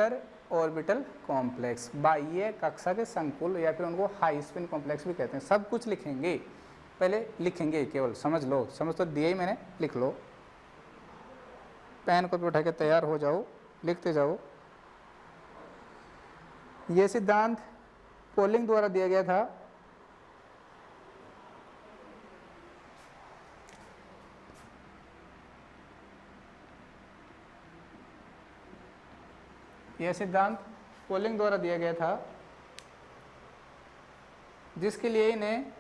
Outer orbital complex, बाह्य कक्षक संकुल या फिर उनको हाई स्पिन कॉम्प्लेक्स भी कहते हैं। सब कुछ लिखेंगे, पहले लिखेंगे, केवल समझ लो, समझ तो दिया ही मैंने, लिख लो, पेन कॉपी उठा के तैयार हो जाओ, लिखते जाओ। यह सिद्धांत पोलिंग द्वारा दिया गया था। यह सिद्धांत पोलिंग द्वारा दिया गया था, जिसके लिए इन्हें,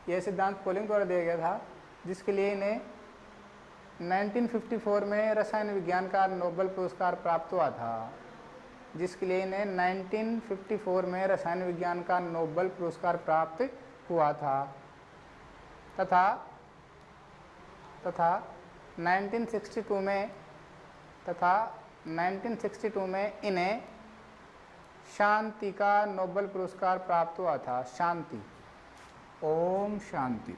यह सिद्धांत पोलिंग द्वारा दिया गया था, जिसके लिए इन्हें 1954 में रसायन विज्ञान का नोबेल पुरस्कार प्राप्त हुआ था, जिसके लिए इन्हें 1954 में रसायन विज्ञान का नोबेल पुरस्कार प्राप्त हुआ था, तथा 1962 में इन्हें शांति का नोबेल पुरस्कार प्राप्त हुआ था। शांति, ओम शांति।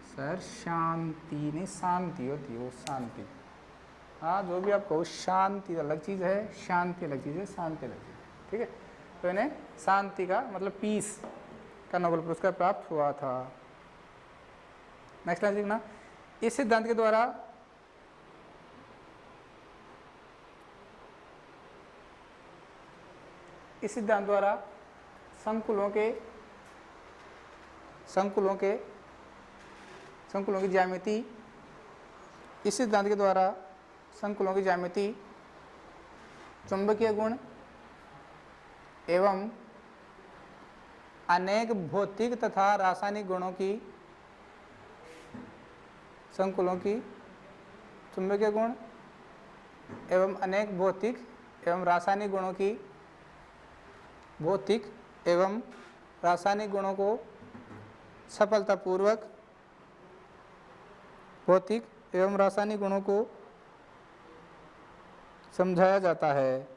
सर शांति नहीं, शांति होती है वो, शांति। हाँ, जो भी आप कहो, शांति अलग चीज़ है, शांति अलग चीज़ है, शांति अलग चीज़ है, ठीक है। तो इन्हें शांति का मतलब पीस का नोबेल पुरस्कार प्राप्त हुआ था। नेक्स्ट लाइन लिखना। इस सिद्धांत के द्वारा संकुलों की ज्यामिति, इस सिद्धांत के द्वारा संकुलों की ज्यामिति, चुंबकीय गुण एवं अनेक भौतिक तथा रासायनिक गुणों की, संकुलों की चुंबकीय गुण एवं अनेक भौतिक एवं रासायनिक गुणों की, भौतिक एवं रासायनिक गुणों को सफलतापूर्वक, भौतिक एवं रासायनिक गुणों को समझाया जाता है,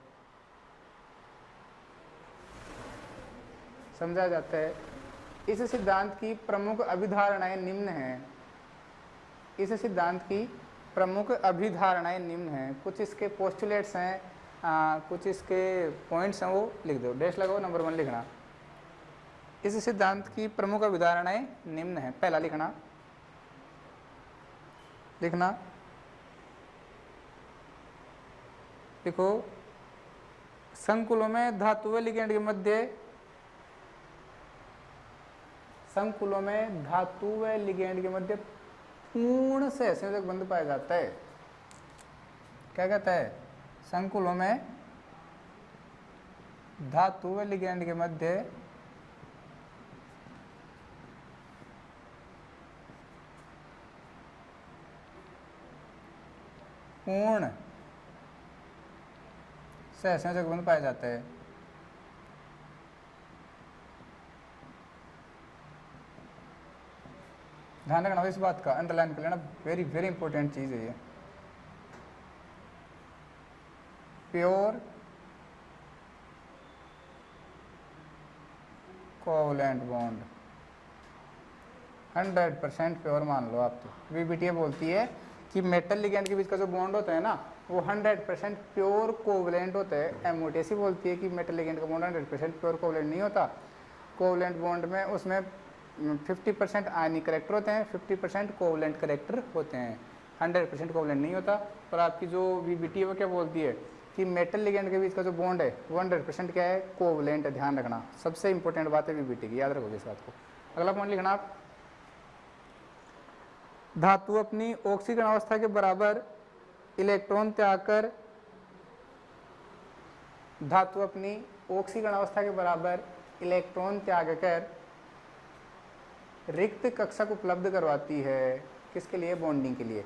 इस सिद्धांत की प्रमुख अभिधारणाएं निम्न हैं। इस सिद्धांत की प्रमुख अभिधारणाएं निम्न हैं। कुछ इसके पोस्टुलेट्स हैं, कुछ इसके पॉइंट्स हैं, वो लिख दो, डैश लगाओ, नंबर 1 लिखना। इस सिद्धांत की प्रमुख अभिधारणाएं निम्न हैं। पहला लिखना देखो, संकुलों में धातु व लिगेंड के मध्य, संकुलों में धातु व लिगेंड के मध्य पूर्ण सहसंयोजक बंध पाया जाता है। क्या कहता है? संकुलों में धातु व लिगेंड के मध्य पूर्ण सहसंयोजक बंध पाया जाता है। ध्यान रखना इस बात का, अंडरलाइन कर लेना, वेरी वेरी इंपॉर्टेंट चीज है ये। प्योर कोवलेंट बॉन्ड 100% प्योर मान लो आप। तो वीबीटीए बोलती है कि मेटल लिगेंड के बीच का जो बॉन्ड होता है ना, वो 100% प्योर कोवलेंट होता है। एमओटीसी बोलती है कि मेटल लिगेंड का बॉन्ड 100% प्योर कोवलेंट नहीं होता। कोवलेंट बॉन्ड में उसमें 50% आयनिक करैक्टर होते हैं, 50% कोवलेंट करैक्टर होते हैं, 100% कोवलेंट नहीं होता। और आपकी जो वीबीटी है वो क्या बोलती है कि मेटल लिगेंड के बीच का जो बॉन्ड है वो 100% क्या है? कोवलेंट है। ध्यान रखना, सबसे इंपॉर्टेंट बात है वीबीटी की, याद रखोगे इस बात को। अगला पॉइंट लिखना आप, धातु अपनी ऑक्सीकरण अवस्था के बराबर इलेक्ट्रॉन त्याग कर, धातु अपनी ऑक्सीकरण अवस्था के बराबर इलेक्ट्रॉन त्याग कर रिक्त कक्षक उपलब्ध करवाती है। किसके लिए? बॉन्डिंग के लिए।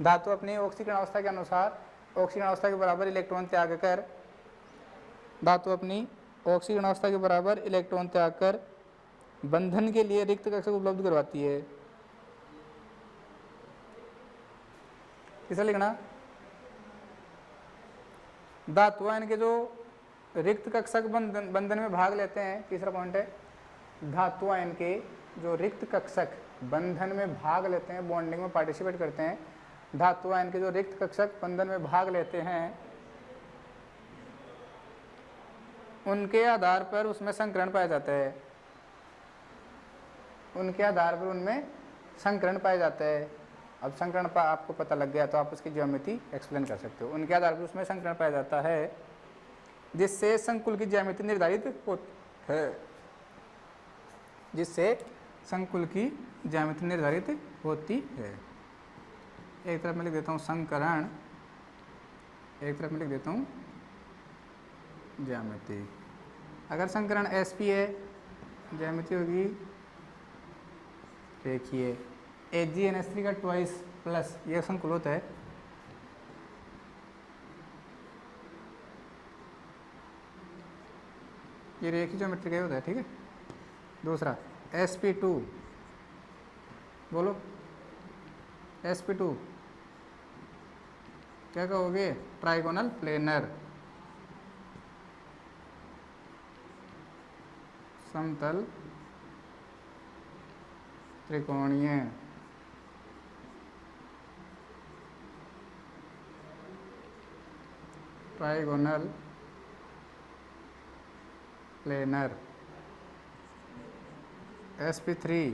धातु अपनी ऑक्सीकरण अवस्था के अनुसार, ऑक्सीकरण अवस्था के बराबर इलेक्ट्रॉन त्याग कर, धातु अपनी ऑक्सीकरण अवस्था के बराबर इलेक्ट्रॉन त्याग कर बंधन के लिए रिक्त कक्षक उपलब्ध करवाती है। किसे लिखना? धातु आयन के जो रिक्त कक्षक बंधन में भाग लेते हैं, तीसरा पॉइंट है, धातु आयन के जो रिक्त कक्षक बंधन में भाग लेते हैं, बॉन्डिंग में पार्टिसिपेट करते हैं, धातु आयन के जो रिक्त कक्षक बंधन में भाग लेते हैं उनके आधार पर उसमें संकरण पाया जाता है, उनके आधार पर उनमें संकरण पाए जाते हैं। अब संकरण आपको पता लग गया तो आप उसकी ज्यामिति एक्सप्लेन कर सकते हो। उनके आधार पर उसमें संकरण पाया जाता है जिससे संकुल की ज्यामिति निर्धारित होती है, जिससे संकुल की ज्यामिति निर्धारित होती है। एक तरफ मैं लिख देता हूँ संकरण, एक तरफ मैं लिख देता हूँ ज्यामिति। अगर संकरण SP है, ज्यामिति होगी देखिए AgNH3 का ट्वाइस प्लस ये संकुल होता है, ये रेखीय ज्योमेट्री का होता है, ठीक है। दूसरा sp2, बोलो sp2 क्या कहोगे, ट्राइगोनल प्लेनर, समतल त्रिकोणीय, ट्राइगोनल प्लेनर। sp3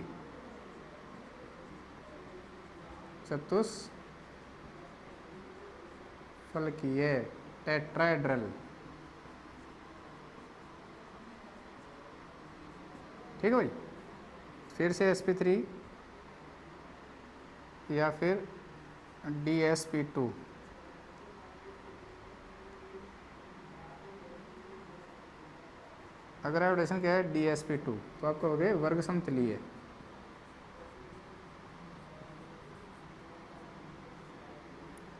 चतुष्फलकीय टेट्राहेड्रल, ठीक है भाई। फिर से sp3 या फिर dsp2, अगर हाइब्रिडेशन क्या है dsp2 तो आप कहोगे वर्ग समतलीय,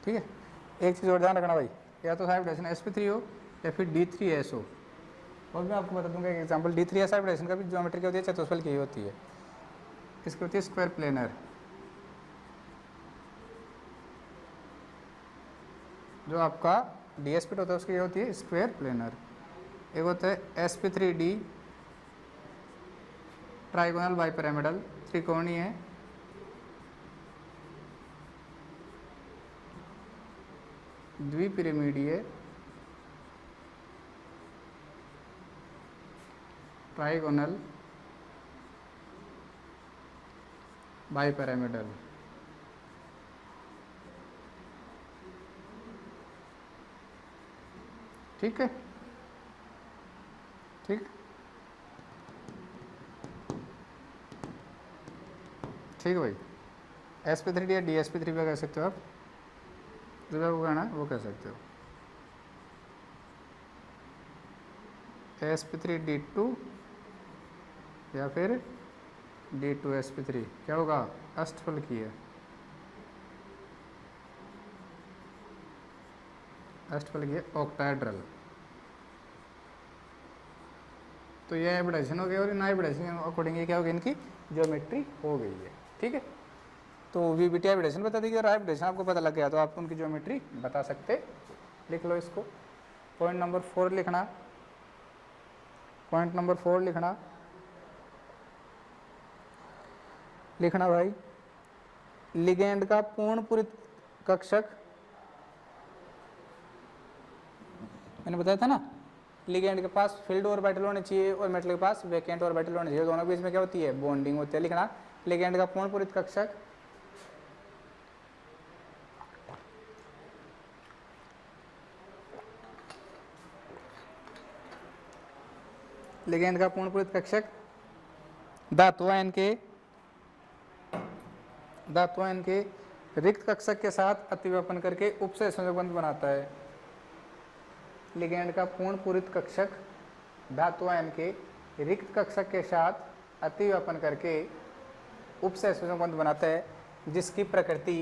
ठीक है। एक चीज़ और ध्यान रखना भाई, या तो हाइब्रिडेशन sp3 हो या फिर d3s हो। और मैं आपको बता दूंगा एक एग्जांपल, D3S हाइब्रिडेशन का भी ज्योमेट्री क्या होती है, चतुष्फल की होती है। इसकी होती है स्क्वायर प्लेनर, जो आपका DSP होता है उसकी ये होती है स्क्वायर प्लेनर। एक होता है sp3D ट्राइगोनल बाइपिरामिडल, त्रिकोणीय द्विपिरामिडीय ट्राइगोनल बाइपिरामिडल, ठीक है, ठीक ठीक है भाई। sp3D या dsp3 पे कह सकते हो आप, जो आपको कहना है वो कह सकते हो। sp3D2 या फिर D2sp3 क्या होगा, अष्टफलकीय, अष्टफलकीय ऑक्टाहेड्रल। तो ये हाइब्रिडेशन हो गया और इन हाइब्रिडेशन अकॉर्डिंग क्या होगी, इनकी ज्योमेट्री हो गई है, ठीक है। तो VBT हाइब्रिडेशन बता देगी और हाइब्रिडेशन आपको पता लग गया तो आप उनकी ज्योमेट्री बता सकते। लिख लो इसको, पॉइंट नंबर 4 लिखना, पॉइंट नंबर 4 लिखना, लिखना भाई। लिगेंड का पूर्ण पूरित कक्षक, मैंने बताया था ना, लिगेंड के पास फील्ड ऑर्बिटल होने चाहिए और मेटल के पास वैकेंट ऑर्बिटल होने चाहिए, दोनों के बीच में क्या होती है, बॉन्डिंग होती है। लिखना लिगेंड का पूर्ण पूरित कक्षक लिगेंड का पूर्ण पूरित कक्षक धातु आयन के रिक्त कक्षक के साथ अतिव्यापन करके उपसय संयोजक बंध बनाता है। लिगेंड का पूर्ण पूरित कक्षक धातु आयन के रिक्त कक्षक के साथ अतिव्यापन करके उपसय संयोजक बंध बनाता है, जिसकी प्रकृति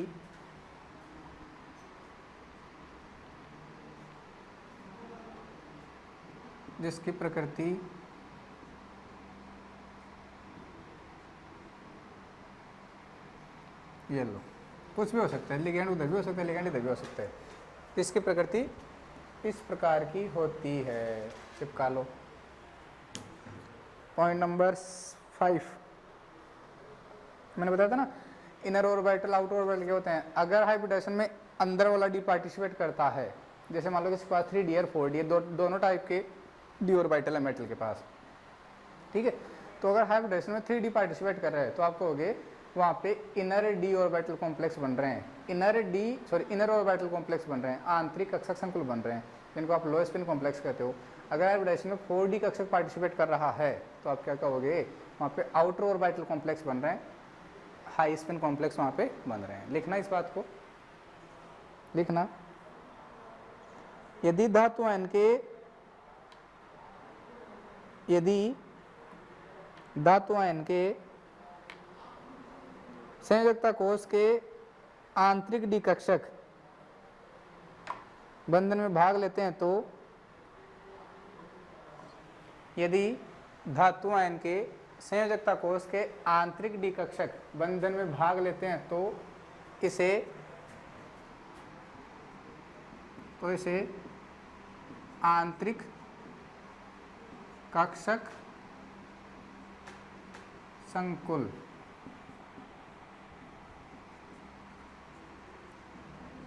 ये लो, कुछ भी हो सकता है, लिगेंड उधर भी हो सकता है, लिगेंड इधर भी हो सकता है। इसकी प्रकृति इस प्रकार की होती है, चिपका लो। पॉइंट नंबर 5 मैंने बताया था ना, इनर ऑर्बिटल आउटर ऑर्बिटल क्या होते हैं? अगर हाइब्रिडाइजेशन में अंदर वाला डी पार्टिसिपेट करता है, जैसे मान लो किसी के पास 3d और 4d दोनों टाइप के डी ऑर्बिटल है मेटल के पास, ठीक है। तो अगर हाइब्रिडाइजेशन में 3d पार्टिसिपेट कर रहे हैं तो आप कहोगे वहाँ पे इनर डी ऑर्बिटल कॉम्प्लेक्स बन रहे हैं, इनर ऑर्बिटल कॉम्प्लेक्स बन रहे हैं, आंतरिक कक्षक संकुल बन रहे हैं, जिनको आप लो स्पिन कॉम्प्लेक्स कहते हो। अगर हाइब्रिडाइजेशन में 4d कक्षक पार्टिसिपेट कर रहा है तो आप क्या कहोगे? वहाँ पे आउटर ऑर्बिटल कॉम्प्लेक्स बन रहे हैं, हाई स्पिन कॉम्प्लेक्स वहाँ पे बन रहे हैं। लिखना इस बात को, लिखना। यदि धातु आयन के संयोजकता कोष के आंतरिक डी कक्षक बंधन में भाग लेते हैं तो यदि धातु आयन के संयोजकता कोष के आंतरिक डी कक्षक बंधन में भाग लेते हैं तो इसे आंतरिक कक्षक संकुल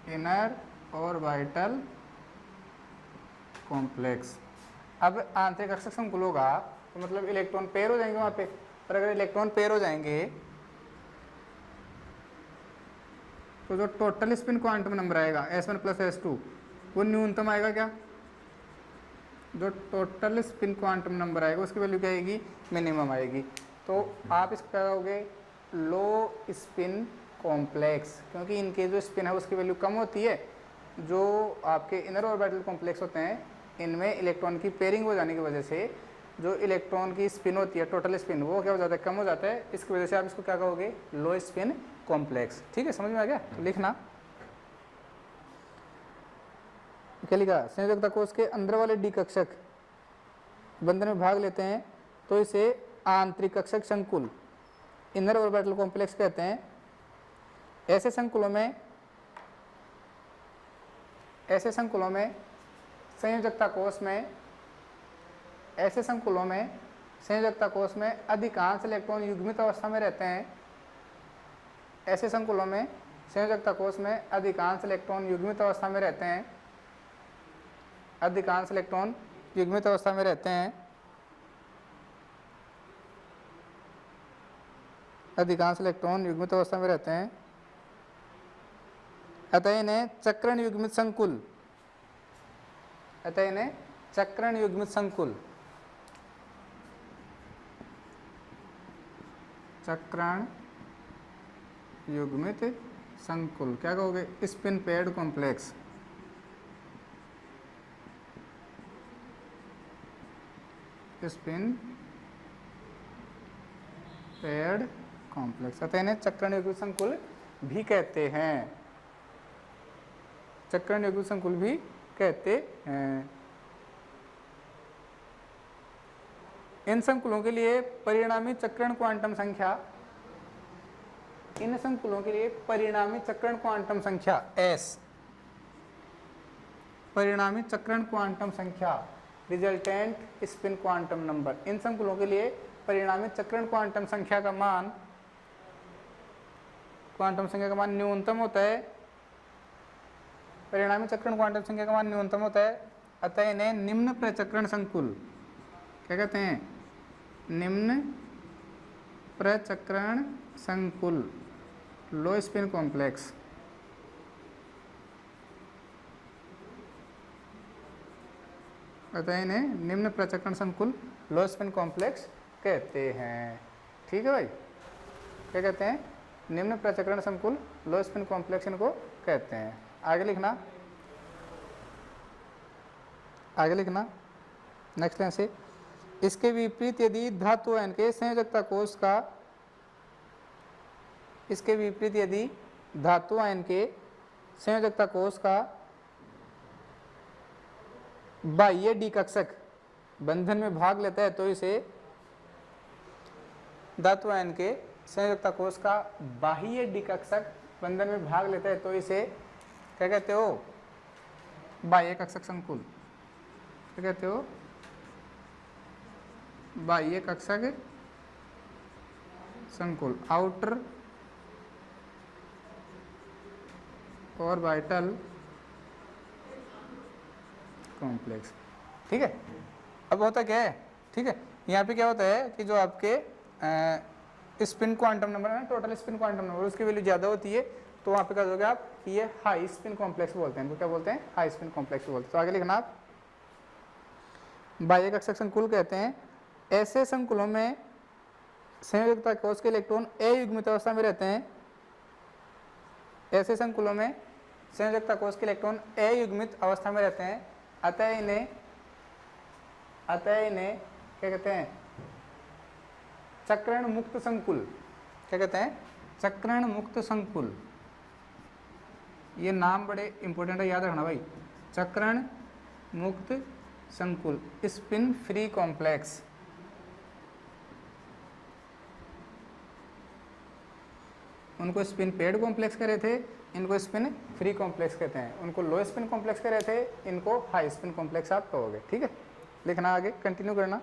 इनर ऑर्बिटल कॉम्प्लेक्स। अब आंतरिक कक्षक संकुल होगा तो मतलब इलेक्ट्रॉन पेयर हो जाएंगे वहाँ पे, और अगर इलेक्ट्रॉन पेयर हो जाएंगे तो जो टोटल स्पिन क्वांटम नंबर आएगा S1 + S2 वो न्यूनतम आएगा क्या? जो टोटल स्पिन क्वांटम नंबर आएगा उसकी वैल्यू क्या आएगी? मिनिमम आएगी। तो आप इसको क्या कहोगे? लो स्पिन कॉम्प्लेक्स, क्योंकि इनके जो स्पिन है उसकी वैल्यू कम होती है। जो आपके इनर ऑर्बिटल कॉम्प्लेक्स होते हैं इनमें इलेक्ट्रॉन की पेयरिंग हो जाने की वजह से जो इलेक्ट्रॉन की स्पिन होती है, टोटल स्पिन, वो क्या हो जाता है? कम हो जाता है। इसकी वजह से आप इसको क्या कहोगे? लो स्पिन कॉम्प्लेक्स। ठीक है, समझ में आ गया? तो लिखना क्या लिखा? संयोजकता कोष के अंदर वाले डी कक्षक बंधन में भाग लेते हैं तो इसे आंतरिक कक्षक संकुल इनर ऑर्बिटल कॉम्प्लेक्स कहते हैं। ऐसे संकुलों में संयोजकता कोष में अधिकांश इलेक्ट्रॉन युग्मित अवस्था में रहते हैं। ऐसे संकुलों में संयोजकता कोष में अधिकांश इलेक्ट्रॉन युग्मित अवस्था में रहते हैं। अधिकांश इलेक्ट्रॉन युग्मित अवस्था में रहते हैं। अधिकांश इलेक्ट्रॉन युग्मित अवस्था में रहते हैं। अतः इन्हें चक्रण युग्मित संकुल चक्रण युग्मित संकुल क्या कहोगे? Spin paired complex. Spin paired complex, अतः इन्हें चक्रण युग्मित संकुल भी कहते हैं। चक्रण युग्मित संकुल भी कहते हैं। इन संकुलों के लिए परिणामी चक्रण क्वांटम संख्या S, परिणामी चक्रण क्वांटम संख्या रिजल्टेंट स्पिन क्वांटम नंबर, इन संकुलों के लिए परिणामी चक्रण क्वांटम संख्या का मान न्यूनतम होता है। परिणामी चक्रण क्वांटम संख्या का मान न्यूनतम होता है। अतः इन्हें निम्न प्रचक्रण संकुल क्या कहते हैं? निम्न प्रचक्रण संकुल लो स्पिन कॉम्प्लेक्स। अतः इन्हें निम्न प्रचक्रण संकुल लो स्पिन कॉम्प्लेक्स कहते हैं। ठीक है भाई, क्या कहते हैं? निम्न प्रचक्रण संकुल लो स्पिन कॉम्प्लेक्स इनको कहते हैं। आगे लिखना नेक्स्ट लाइन से। इसके विपरीत यदि धातु आयन के संयोजकता कोष का बाह्य डी कक्षक बंधन में भाग लेता है तो इसे धातु आयन के संयोजकता कोष का बाह्य डी कक्षक बंधन में भाग लेता है तो इसे क्या कहते हो? बाह्य कक्षक संकुल। क्या कहते हो? बाह्य कक्षक संकुल, आउटर ऑर्बिटल कॉम्प्लेक्स। ठीक है, अब होता क्या है, ठीक है, यहाँ पे क्या होता है कि जो आपके स्पिन क्वांटम नंबर है ना, टोटल स्पिन क्वांटम नंबर, उसकी वैल्यू ज़्यादा होती है, तो वहाँ पे क्या दोगे आप कि ये हाई स्पिन कॉम्प्लेक्स बोलते हैं, इनको क्या बोलते हैं, हाई स्पिन कॉम्प्लेक्स बोलते हैं। तो आगे लिखना आप, बाह्य कक्षक संकुल कहते हैं ऐसे संकुलों में संयोजकता कोष के इलेक्ट्रॉन अयुग्मित अवस्था में रहते हैं, ऐसे संकुलों में संयोजकता कोष के इलेक्ट्रॉन अयुग्मित अवस्था में रहते हैं, अतः इन्हें क्या कहते हैं, चक्रण मुक्त संकुल, क्या कहते हैं, चक्रण मुक्त संकुल। ये नाम बड़े इंपॉर्टेंट है, याद रखना भाई, चक्रण मुक्त संकुल, स्पिन फ्री कॉम्प्लेक्स। उनको स्पिन पेड कॉम्प्लेक्स कह रहे थे, इनको स्पिन फ्री कॉम्प्लेक्स कहते हैं, उनको लो स्पिन कॉम्प्लेक्स कह रहे थे, इनको हाई स्पिन कॉम्प्लेक्स आप कहोगे। ठीक है, लिखना आगे, कंटिन्यू करना।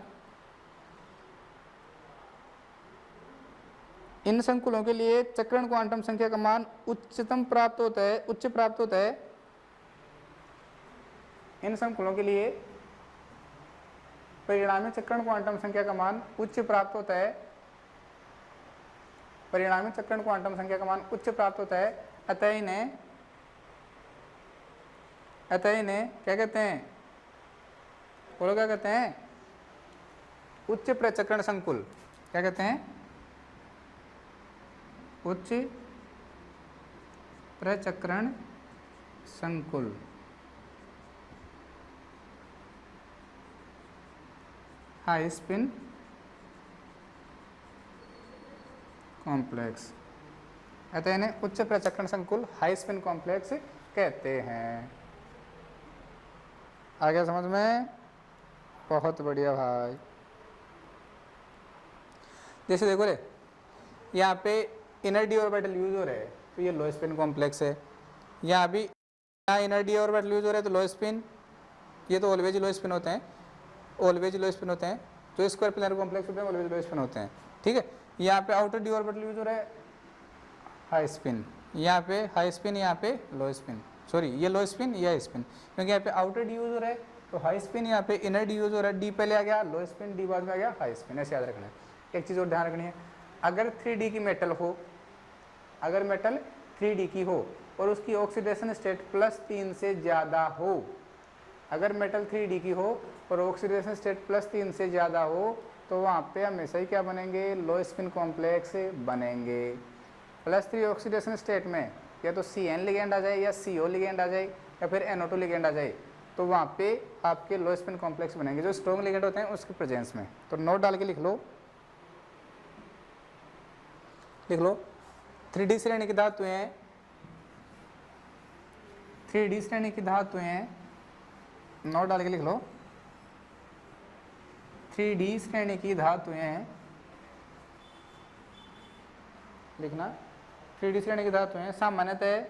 इन संकुलों के लिए चक्रण क्वांटम संख्या का मान उच्च प्राप्त होता है। इन संकुलों के लिए परिणामी चक्रण क्वांटम संख्या का मान उच्च प्राप्त होता है, परिणामी चक्रण क्वांटम संख्या का मान उच्च प्राप्त होता है, अतः इन्हें क्या कहते हैं, बोलो क्या कहते हैं, उच्च प्रचक्रण संकुल। क्या कहते हैं, उच्च प्रचक्रण संकुल। हाई स्पिन कॉम्प्लेक्स, अतः इन्हें उच्च प्रचक्रण संकुल हाई स्पिन कॉम्प्लेक्स कहते हैं। आ गया समझ में, बहुत बढ़िया भाई। जैसे देखो रे, यहाँ पे इनर डी ऑर्बिटल यूज हो रहा है, तो ये लो स्पिन कॉम्प्लेक्स है। यहाँ भी यहाँ इनर डी ऑर्बिटल यूज हो रहा है, तो लो स्पिन, ये तो ऑलवेज लो स्पिन होते हैं, ऑलवेज लो स्पिन होते हैं, जो स्क्वायर प्लेनर कॉम्प्लेक्स होते हैं ऑलवेज लो स्पिन होते हैं। ठीक है, यहाँ पे आउटर डी ऑर्बिटल यूज हो रहा है, हाई स्पिन, यहाँ पे हाई स्पिन, यहाँ पे लो स्पिन, सॉरी ये लो स्पिन, ये हाई स्पिन, क्योंकि यहाँ पे आउटर डी यूज हो रहा है, तो हाई स्पिन, यहाँ पे इनर डी यूज हो रहा है, डी पहले आ गया लो स्पिन, डी बाद में आ गया हाई स्पिन, ऐसे याद रखना है। एक चीज़ और ध्यान रखनी है, अगर 3D की मेटल हो, अगर मेटल 3D की हो और उसकी ऑक्सीडेशन स्टेट +3 से ज़्यादा हो, अगर मेटल 3D की हो और ऑक्सीडेशन स्टेट +3 से ज़्यादा हो, तो वहाँ पे हमेशा ही क्या बनेंगे, लो स्पिन कॉम्प्लेक्स बनेंगे। +3 ऑक्सीडेशन स्टेट में या तो CN लिगेंड आ जाए या CO लिगेंड आ जाए या फिर NO2 लिगेंड आ जाए, तो वहाँ पे आपके लो स्पिन कॉम्प्लेक्स बनेंगे, जो स्ट्रॉन्ग लिगेंड होते हैं उसके प्रेजेंस में। तो नोट डाल के लिख लो 3D श्रेणी की धातुएं, 3D श्रेणी की धातुएं, नोट डाल के लिख लो 3D श्रेणी की धातुएं, लिखना 3D श्रेणी की धातुएं सामान्यतः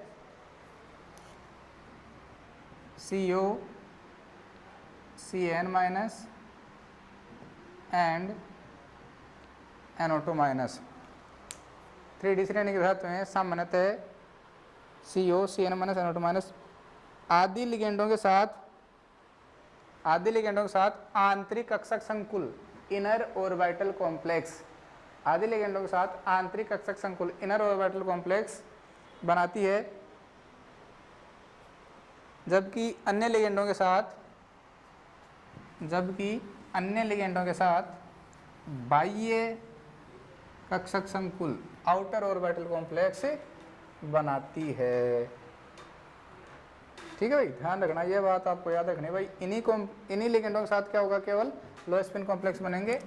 CO CN- and NO2-। 3D श्रेणी की धातुएं सामान्यतः CO CN- NO2- आदि लिगेंडों के साथ आंतरिक कक्षक संकुल इनर ऑर्बिटल कॉम्प्लेक्स, आदि लिगेंडों के साथ आंतरिक कक्षक संकुल इनर ऑर्बिटल कॉम्प्लेक्स बनाती है, जबकि अन्य लिगेंडों के साथ बाह्य कक्षक संकुल आउटर ऑर्बिटल कॉम्प्लेक्स बनाती है। ठीक है भाई, ध्यान रखना ये बात, आपको याद रखनी है भाई, इन्हीं लिगेंडों के साथ क्या होगा, केवल लो स्पिन कॉम्प्लेक्स बनेंगे।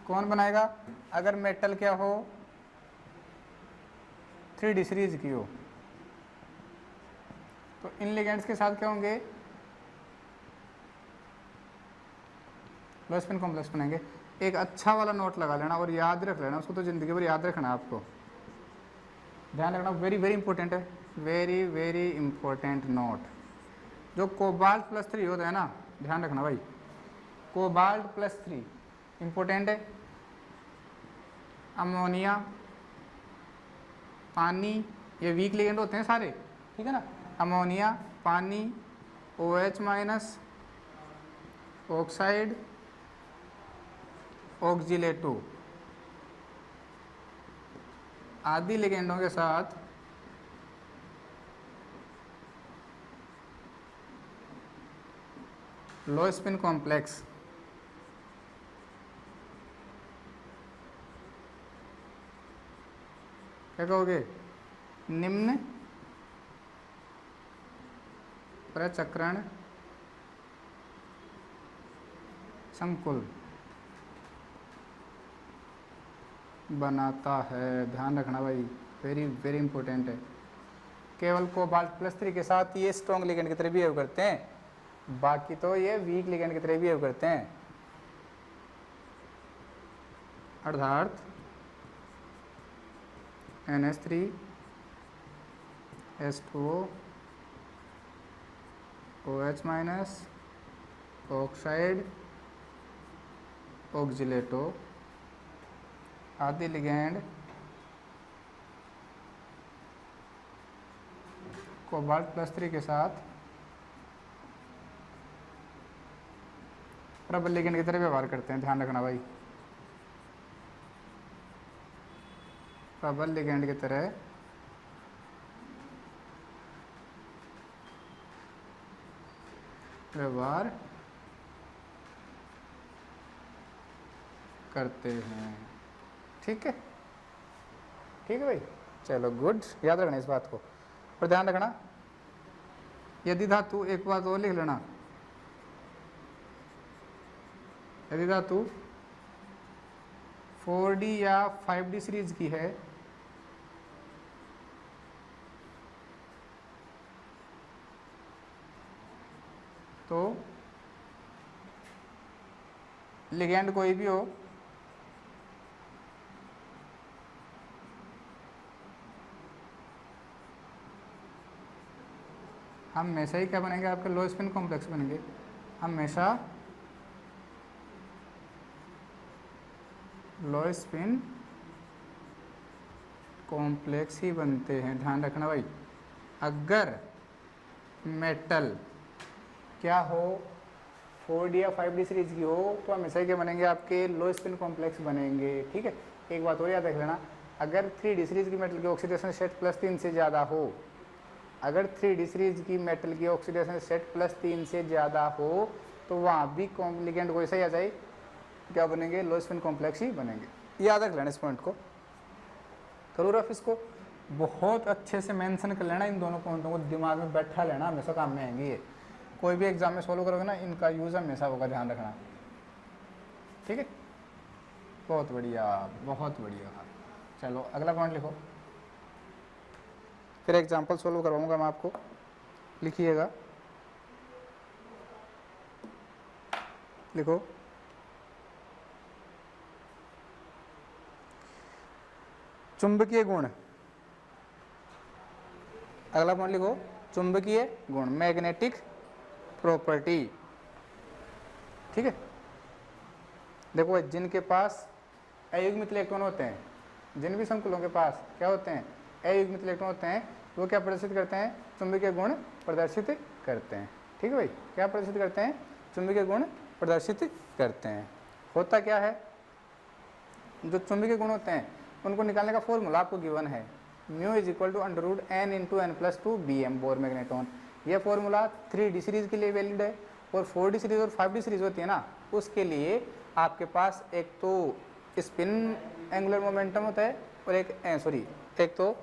कौन बनाएगा, अगर मेटल क्या हो 3D सीरीज की हो, तो इन लिगेंड्स के साथ क्या होंगे, लो स्पिन कॉम्प्लेक्स बनेंगे। एक अच्छा वाला नोट लगा लेना और याद रख लेना, उसको तो जिंदगी भर याद रखना है आपको, ध्यान रखना, वेरी वेरी इंपॉर्टेंट है, वेरी वेरी इंपॉर्टेंट नोट। जो कोबाल्ट +3 होता है ना, ध्यान रखना भाई, कोबाल्ट +3 इंपॉर्टेंट है, अमोनिया, पानी, ये वीक लिगेंड होते हैं सारे, ठीक है ना। अमोनिया, पानी, OH माइनस, ऑक्साइड, ऑक्जिलेटो आदि लिगेंडों के साथ लो स्पिन कॉम्प्लेक्स क्या कहोगे, निम्न प्रचक्रण संकुल बनाता है। ध्यान रखना भाई, वेरी वेरी इंपॉर्टेंट है। केवल कोबाल्ट +3 के साथ ये स्ट्रॉन्ग लिगेंड की तरह बिहेव करते हैं, बाकी तो ये वीक लिगेंड की तरह बिहेव करते हैं। अर्थात NH3 H2O OH minus, oxide, ऑक्जिलेटो आदि लिगेंड कोबाल्ट +3 के साथ प्रबल लिगेंड की तरह व्यवहार करते हैं। ध्यान रखना भाई, प्रबल लिगेंड की तरह व्यवहार करते हैं। ठीक है, ठीक है भाई, चलो गुड, याद रखना इस बात को। और ध्यान रखना, यदि धातु, एक बात और लिख लेना, यदि धातु 4D या 5D सीरीज की है तो लिगेंड कोई भी हो, हमेशा ही क्या बनेंगे, आपके लो स्पिन कॉम्प्लेक्स बनेंगे। हमेशा लो स्पिन कॉम्प्लेक्स ही बनते हैं। ध्यान रखना भाई, अगर मेटल क्या हो, 4D या 5D सीरीज की हो तो हमेशा क्या बनेंगे, आपके लो स्पिन कॉम्प्लेक्स बनेंगे। ठीक है, एक बात और याद रख लेना, अगर 3D सीरीज की मेटल की ऑक्सीडेशन स्टेट +3 से ज़्यादा हो, अगर 3D सीरीज की मेटल की ऑक्सीडेशन स्टेट +3 से ज़्यादा हो तो वहाँ भी लिगेंड को ऐसा ही आ जाए, क्या बनेंगे, लो स्पिन कॉम्प्लेक्स ही बनेंगे। याद रख लेना इस पॉइंट को, करो रफ इसको, बहुत अच्छे से मेंशन कर लेना, इन दोनों पॉइंटों को दिमाग में बैठा लेना, हमेशा काम में आएंगे ये। कोई भी एग्जाम में सोल्व करोगे ना, इनका यूज़ हमेशा होगा, ध्यान रखना। ठीक है, बहुत बढ़िया, बहुत बढ़िया। चलो अगला पॉइंट लिखो, फिर एग्जाम्पल सोल्व करवाऊंगा मैं आपको, लिखिएगा, लिखो, चुंबकीय गुण। अगला पॉइंट लिखो, चुंबकीय गुण, मैग्नेटिक प्रॉपर्टी। ठीक है, देखो जिनके पास अयुग्मित इलेक्ट्रॉन होते हैं, जिन भी संकुलों के पास क्या होते हैं, अयुग्मित इलेक्ट्रॉन होते हैं, वो क्या प्रदर्शित करते हैं, चुंबकीय गुण प्रदर्शित करते हैं। ठीक है भाई, क्या प्रदर्शित करते हैं, चुंबकीय गुण प्रदर्शित करते हैं। होता क्या है, जो चुंबकीय गुण होते हैं उनको निकालने का फॉर्मूला आपको गिवन है, μ = √n × n+2 Bm bore magneton. ये फॉर्मूला 3D सीरीज के लिए वैलिड है, और 4D सीरीज और 5D सीरीज होती है ना, उसके लिए आपके पास एक तो स्पिन एंगुलर मोमेंटम होता है और एक तो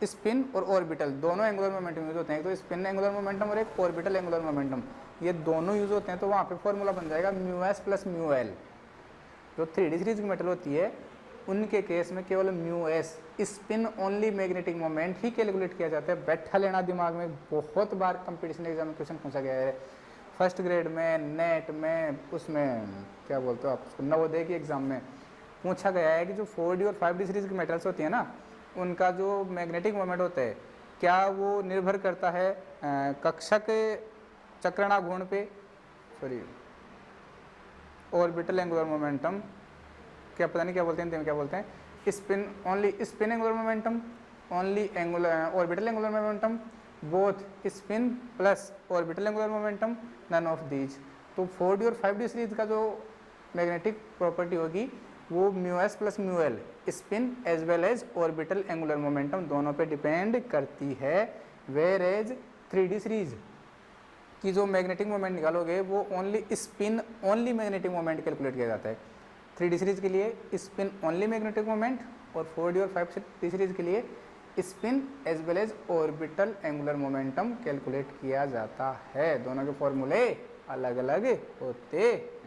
स्पिन और ऑर्बिटल, दोनों एंगुलर मोमेंटम यूज होते हैं। एक तो स्पिन एंगुलर मोमेंटम और एक ऑर्बिटल एंगुलर मोमेंटम, ये दोनों यूज होते हैं। तो वहाँ पे फॉर्मूला बन जाएगा μs + μl। जो 3D सीरीज की मेटल होती है उनके केस में केवल μs, spin only magnetic moment ही कैलकुलेट किया जाता है। बैठा लेना दिमाग में, बहुत बार कंपटीशन एग्जाम में क्वेश्चन पूछा गया है, फर्स्ट ग्रेड में, नेट में, उसमें क्या बोलते हो आप उसको, नवोदय के एग्जाम में पूछा गया है कि जो 4D और 5D सीरीज की मेटल्स होती है ना, उनका जो मैग्नेटिक मोमेंट होता है क्या वो निर्भर करता है कक्षक चक्रणा घूर्ण पे, ऑर्बिटल एंगुलर मोमेंटम क्या पता नहीं क्या बोलते हैं, क्या बोलते हैं, spin only spin angular momentum, only angular orbital angular momentum, both spin plus orbital angular momentum, none of these. तो 4D और 5D सीरीज का जो मैग्नेटिक प्रॉपर्टी होगी वो mu S plus mu l spin as well as orbital angular momentum दोनों पे depend करती है। वेयर एज 3D सीरीज की जो मैग्नेटिक मोमेंट निकालोगे वो only spin only magnetic moment calculate किया जाता है। 3D सीरीज के लिए स्पिन ओनली मैग्नेटिक मोमेंट और 4D और 5D सीरीज के लिए spin as well as orbital angular momentum calculate किया जाता है। दोनों के फॉर्मूले अलग अलग होते हैं।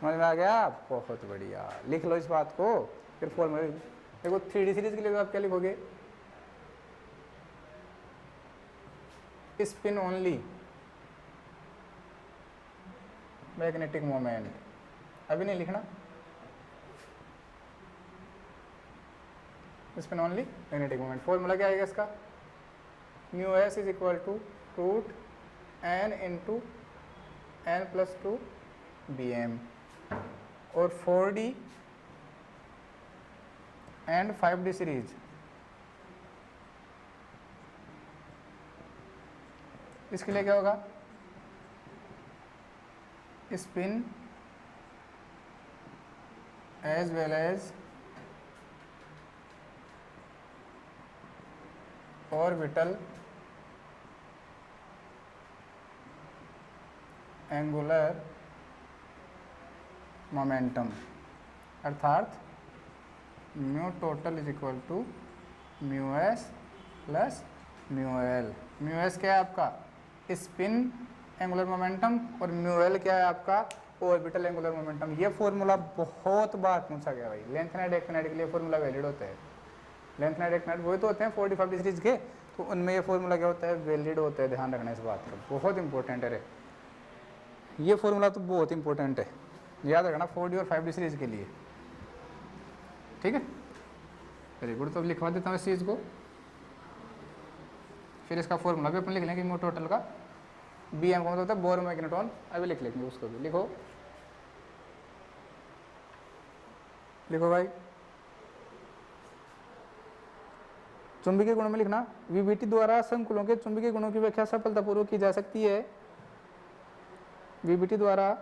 समझ में आ गया? बहुत बढ़िया, लिख लो इस बात को। फिर फॉर्मूले देखो 3D सीरीज के लिए आप क्या लिखोगे, स्पिन ओनली मैग्नेटिक मोमेंट, अभी नहीं लिखना, spin only magnetic moment. Formula क्या आएगा इसका, mu S is equal to root N into N plus two B M. और 4D एंड 5D सीरीज इसके लिए क्या होगा, spin as well as orbital angular momentum, अर्थात mu total is equal to mu S plus mu L. Mu S क्या है आपका, spin angular momentum, और म्यू एल क्या है आपका, ऑर्बिटल एंगुलर मोमेंटम। ये फॉर्मूला बहुत बार पूछा गया भाई, लेंथ नाइट एक्टिनाइट के लिए फॉर्मूला वैलिड होता है। लेंथ नाइट एक्टिनाइट वही तो होते हैं 4D 5D सीरीज के, तो उनमें ये फॉर्मूला क्या होता है, वैलिड होता है। ध्यान रखना इस बात का, बहुत इंपॉर्टेंट है रे ये फॉर्मूला, तो बहुत इंपॉर्टेंट है, याद रखना 4D और 5D सीरीज के लिए। ठीक है, वेरी गुड। तो अब लिखवा देता हूँ इस चीज़ को, फिर इसका फॉर्मूला भी अपन लिख लेंगे म्यू टोटल का। बी एम का मतलब होता है बोर मैग्नेट्रॉन, अभी लिख लेंगे उसको भी। लिखो लिखो भाई, चुंबकीय गुणों में लिखना, वीबीटी द्वारा संकुलों के चुंबकीय गुणों की व्याख्या सफलतापूर्वक की जा सकती है। वीबीटी द्वारा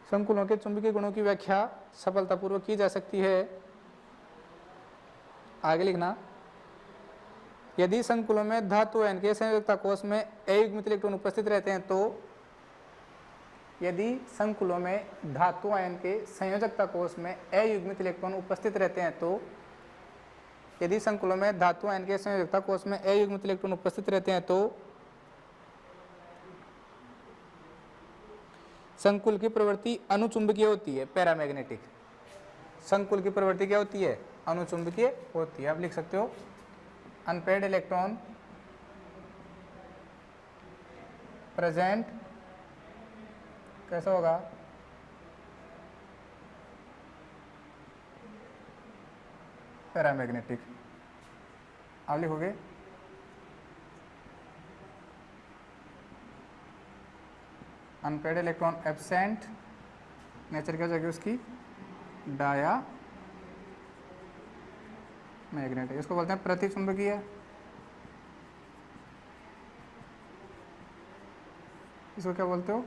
संकुलों के चुंबकीय गुणों की व्याख्या सफलतापूर्वक की जा सकती है। आगे लिखना, यदि संकुलों में धातु आयन के संयोजकता कोष में अयुग्मित इलेक्ट्रॉन उपस्थित रहते हैं तो, यदि संकुलों में धातु आयन के संयोजकता कोष में अयुग्मित इलेक्ट्रॉन उपस्थित रहते हैं तो, यदि संकुलों में धातु आयन के संयोजकता कोष में अयुग्मित इलेक्ट्रॉन उपस्थित रहते हैं तो संकुल की प्रवृत्ति अनुचुंबकीय होती है, पैरामैग्नेटिक। संकुल की प्रवृत्ति क्या होती है, अनुचुंबकीय होती है। आप लिख सकते हो अनपेयर्ड इलेक्ट्रॉन प्रेजेंट कैसा होगा, पैरामैग्नेटिक। आप लिखोगे अनपेयर्ड इलेक्ट्रॉन एब्सेंट, नेचर क्या हो जाएगी उसकी, डाया मैग्नेटिक। इसको बोलते हैं प्रतिचुंबकीय। इसको क्या बोलते हो,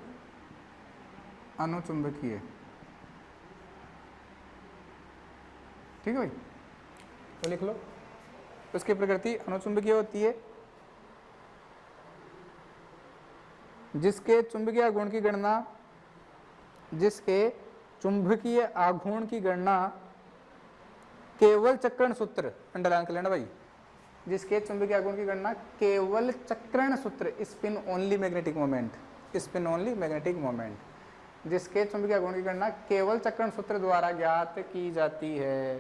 अनुचुंबकीय। ठीक है भाई, तो लिख लो। उसकी प्रकृति अनुचुंबकीय होती है, जिसके चुंबकीय आघूर्ण की गणना, जिसके चुंबकीय आघूर्ण की गणना केवल चक्रण सूत्र, अंडरलाइन कर लेना भाई, जिसके चुंबकीय आघूर्ण की गणना केवल चक्रण सूत्र, spin only magnetic moment, spin only magnetic moment, जिसके चुंबकीय आघूर्ण की गणना केवल चक्रण सूत्र द्वारा ज्ञात की जाती है,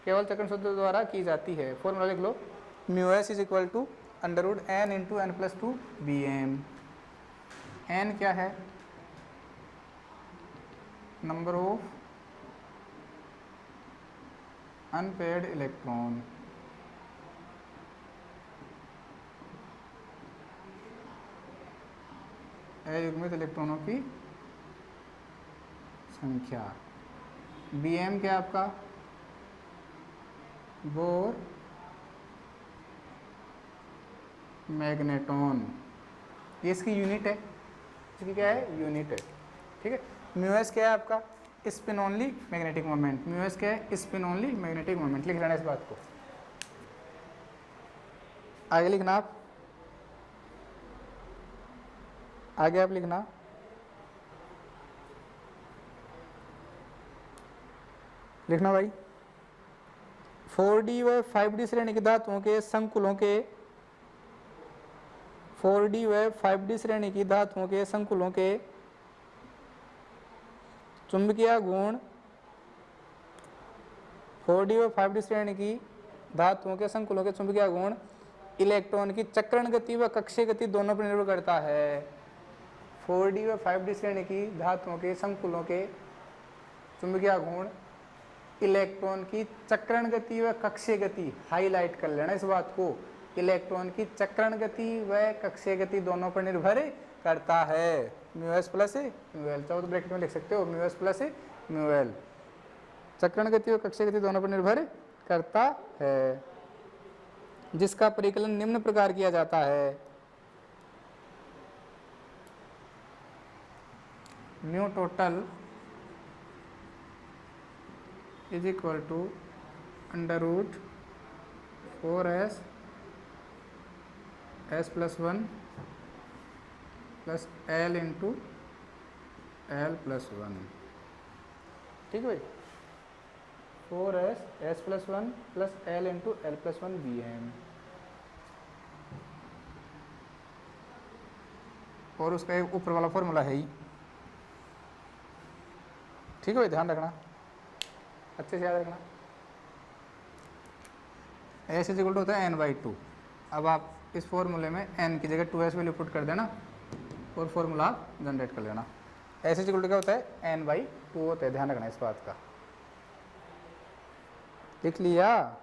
केवल चक्रण सूत्र द्वारा की जाती है। फॉर्मूला लिख लो, mu S is equal to under root N into N plus two B M. N क्या है, नंबर ऑफ अनपेयर्ड इलेक्ट्रॉन, अयुग्मित इलेक्ट्रॉनों की संख्या। Bm क्या आपका, बोर मैग्नेटॉन, ये इसकी यूनिट है, इसकी क्या है, यूनिट है। ठीक है। म्यूएस क्या है आपका, spin only magnetic moment. Mu s क्या है, स्पिन ओनली मैग्नेटिक मोमेंट। लिख लेना इस बात को, आगे लिखना आप, आगे आप लिखना। लिखना भाई, 4D व 5D श्रेणी के धातुओं के संकुलों के 4D व 5D श्रेणी की धातुओं के संकुलों के चुंबकीय गुण 4D व 5D श्रेणी की धातुओं के संकुलों के चुंबकीय गुण इलेक्ट्रॉन की चक्रण गति व कक्षीय गति दोनों पर निर्भर करता है। 4D व 5D श्रेणी की धातुओं के संकुलों के चुंबकीय गुण इलेक्ट्रॉन की चक्रण गति व कक्षीय गति, हाईलाइट कर लेना इस बात को, इलेक्ट्रॉन की चक्रण गति व कक्षीय गति दोनों पर निर्भर करता है। म्यूएस प्लस म्यूएल, चाहो तो ब्रैकेट में लिख सकते हो, म्यूएस प्लस म्यूएल, चक्रण गति व कक्षीय गति दोनों पर निर्भर करता है, जिसका परिकलन निम्न प्रकार किया जाता है। Mu total is equal to under root 4s s plus 1 plus l into l plus 1। ठीक है भाई, 4s s plus 1 plus l into l plus 1 Bm, और उसका एक ऊपर वाला फॉर्मूला है ही। ठीक है भाई, ध्यान रखना, अच्छे से याद रखना। एस इज इक्वल टू होता है n/2। अब आप इस फॉर्मूले में n की जगह 2s वैल्यू पुट कर देना और फॉर्मूला आप जनरेट कर लेना। एस इज इक्वल टू क्या होता है, n/2 होता है, ध्यान रखना इस बात का। लिख लिया,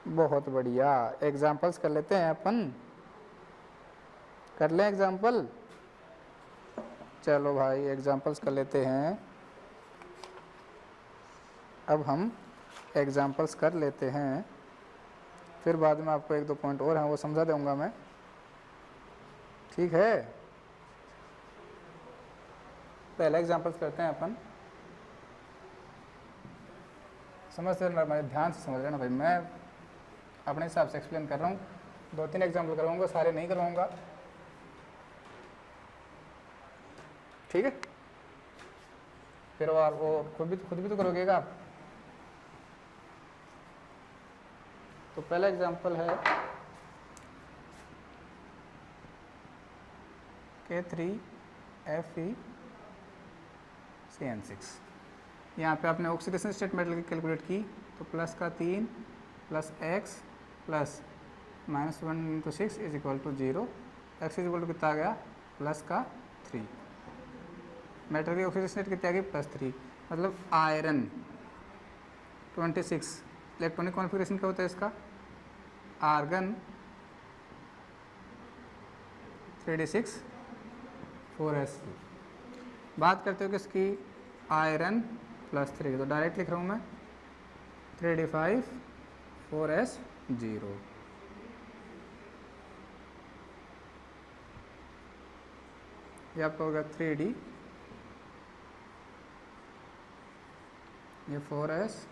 बहुत बढ़िया। एग्जाम्पल्स कर लेते हैं अपन, कर लें एग्जाम्पल। चलो भाई एग्जाम्पल्स कर लेते हैं। अब हम एग्जाम्पल्स कर लेते हैं, फिर बाद में आपको 1-2 पॉइंट और हैं वो समझा दूंगा मैं। ठीक है, पहले एग्जाम्पल्स करते हैं अपन। समझते रहना भाई, ध्यान से समझ लेना भाई, मैं अपने हिसाब से एक्सप्लेन कर रहा हूँ। 2-3 एग्जाम्पल करवाऊँगा, सारे नहीं करवाऊँगा। ठीक है, फिर और वो खुद भी तो करोगेगा आप। तो पहला एग्जाम्पल है K3FeCN6। यहाँ पे आपने ऑक्सीडेशन स्टेट मेटल की कैलकुलेट की, तो प्लस का 3 plus x plus -1 × 6 is equal to 0। X is equal to कितना आ गया, प्लस का 3। मेटल की ऑक्सीडेशन स्टेट कितनी आ गई, +3, मतलब आयरन 26। इलेक्ट्रॉनिक कॉन्फ़िगरेशन क्या होता है इसका, आर्गन 3d6 4s। बात करते हो किसकी, आयरन +3, तो डायरेक्ट लिख रहा हूँ मैं 3d5 4s 0। ये आपका होगा 3d, ये 4s,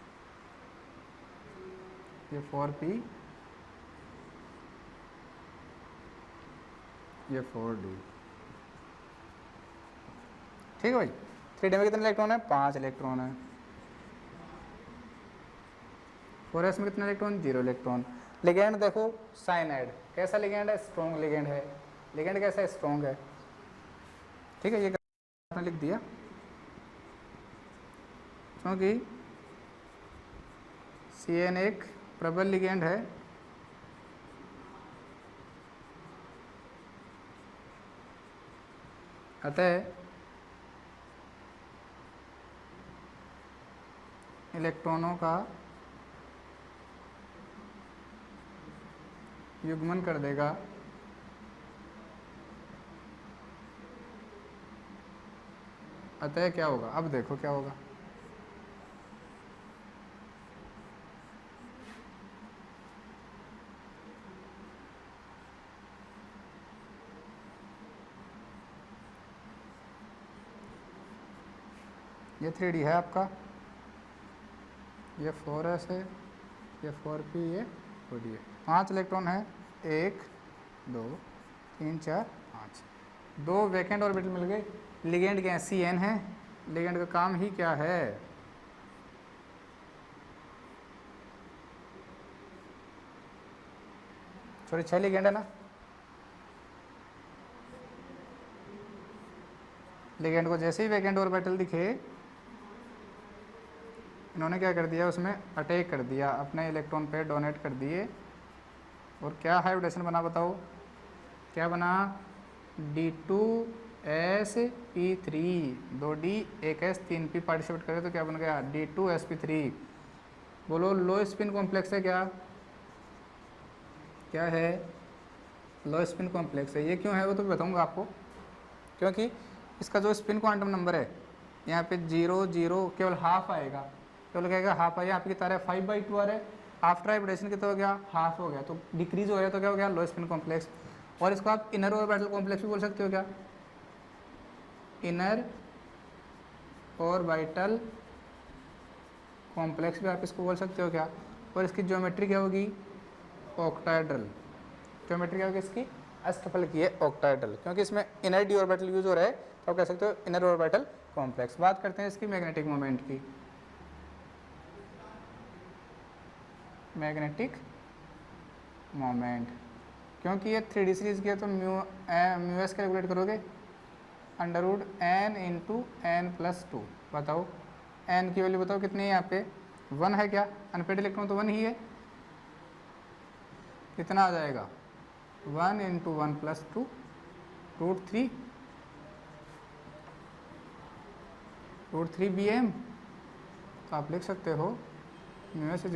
ये 4p, ये 4d। ठीक है भाई, 3d में कितने इलेक्ट्रॉन है, 5 इलेक्ट्रॉन है। 4s में कितने इलेक्ट्रॉन, 0 इलेक्ट्रॉन। लिगेंड देखो, साइनाइड कैसा लिगेंड है, स्ट्रॉन्ग लिगेंड है। लिगेंड कैसा है, स्ट्रॉन्ग है। ठीक है, ये आपने लिख दिया, क्योंकि CN एक प्रबल लिगेंड है, अतः इलेक्ट्रॉनों का युग्मन कर देगा अतः क्या होगा, अब देखो क्या होगा। ये 3D है आपका, ये 4s है, ये 4p, ये 4d है। 5 इलेक्ट्रॉन है, 1 2 3 4 5, 2 वैकेंट ऑर्बिटल मिल गए। लिगेंड क्या है, Cn है। लिगेंड का काम ही क्या है, सॉरी 6 लिगेंड है ना। लिगेंड को जैसे ही वैकेंट ऑर्बिटल दिखे, इन्होंने क्या कर दिया, उसमें अटैक कर दिया, अपने इलेक्ट्रॉन पे डोनेट कर दिए। और क्या हाइब्रिडेशन बना, बताओ क्या बना, D2sp3, 2D 1s 3p participate करे तो क्या बन गया, D2sp3। बोलो लो स्पिन कॉम्प्लेक्स है क्या, क्या है, लो स्पिन कॉम्प्लेक्स है। ये क्यों है वो तो बताऊंगा आपको, क्योंकि इसका जो स्पिन क्वांटम नंबर है यहाँ पे 0 0 केवल हाफ आएगा, केवल क्या आएगा, हाफ आएगा। आपकी तारा 5/2 आ रहा है, आफ्टर हाइब्रिडेशन कितना हो गया, हाफ हो गया, तो डिक्रीज हो गया, तो क्या हो गया, लो स्पिन कॉम्प्लेक्स। और इसको आप इनर ऑर्बिटल कॉम्प्लेक्स भी बोल सकते हो क्या, इनर ऑर्बिटल कॉम्प्लेक्स भी आप इसको बोल सकते हो क्या। और इसकी ज्योमेट्री क्या होगी, ऑक्टाहेड्रल। ज्योमेट्री क्या होगी इसकी, अष्टफल की है, ऑक्टाहेड्रल, क्योंकि इसमें इनर डी ऑर्बिटल यूज हो रहा है, तो आप कह सकते हो इनर ऑर्बिटल कॉम्प्लेक्स। बात करते हैं इसकी मैग्नेटिक मोमेंट की। मैग्नेटिक मोमेंट, क्योंकि ये 3D सीरीज की है तो म्यू एस कैलकुलेट करोगे, √n × n+2। बताओ n की वैल्यू बताओ कितनी है, यहाँ पे 1 है क्या, अनपेड इलेक्ट्रॉन तो 1 ही है, कितना आ जाएगा, 1 × 1+2 √3 bm। तो आप लिख सकते हो μs =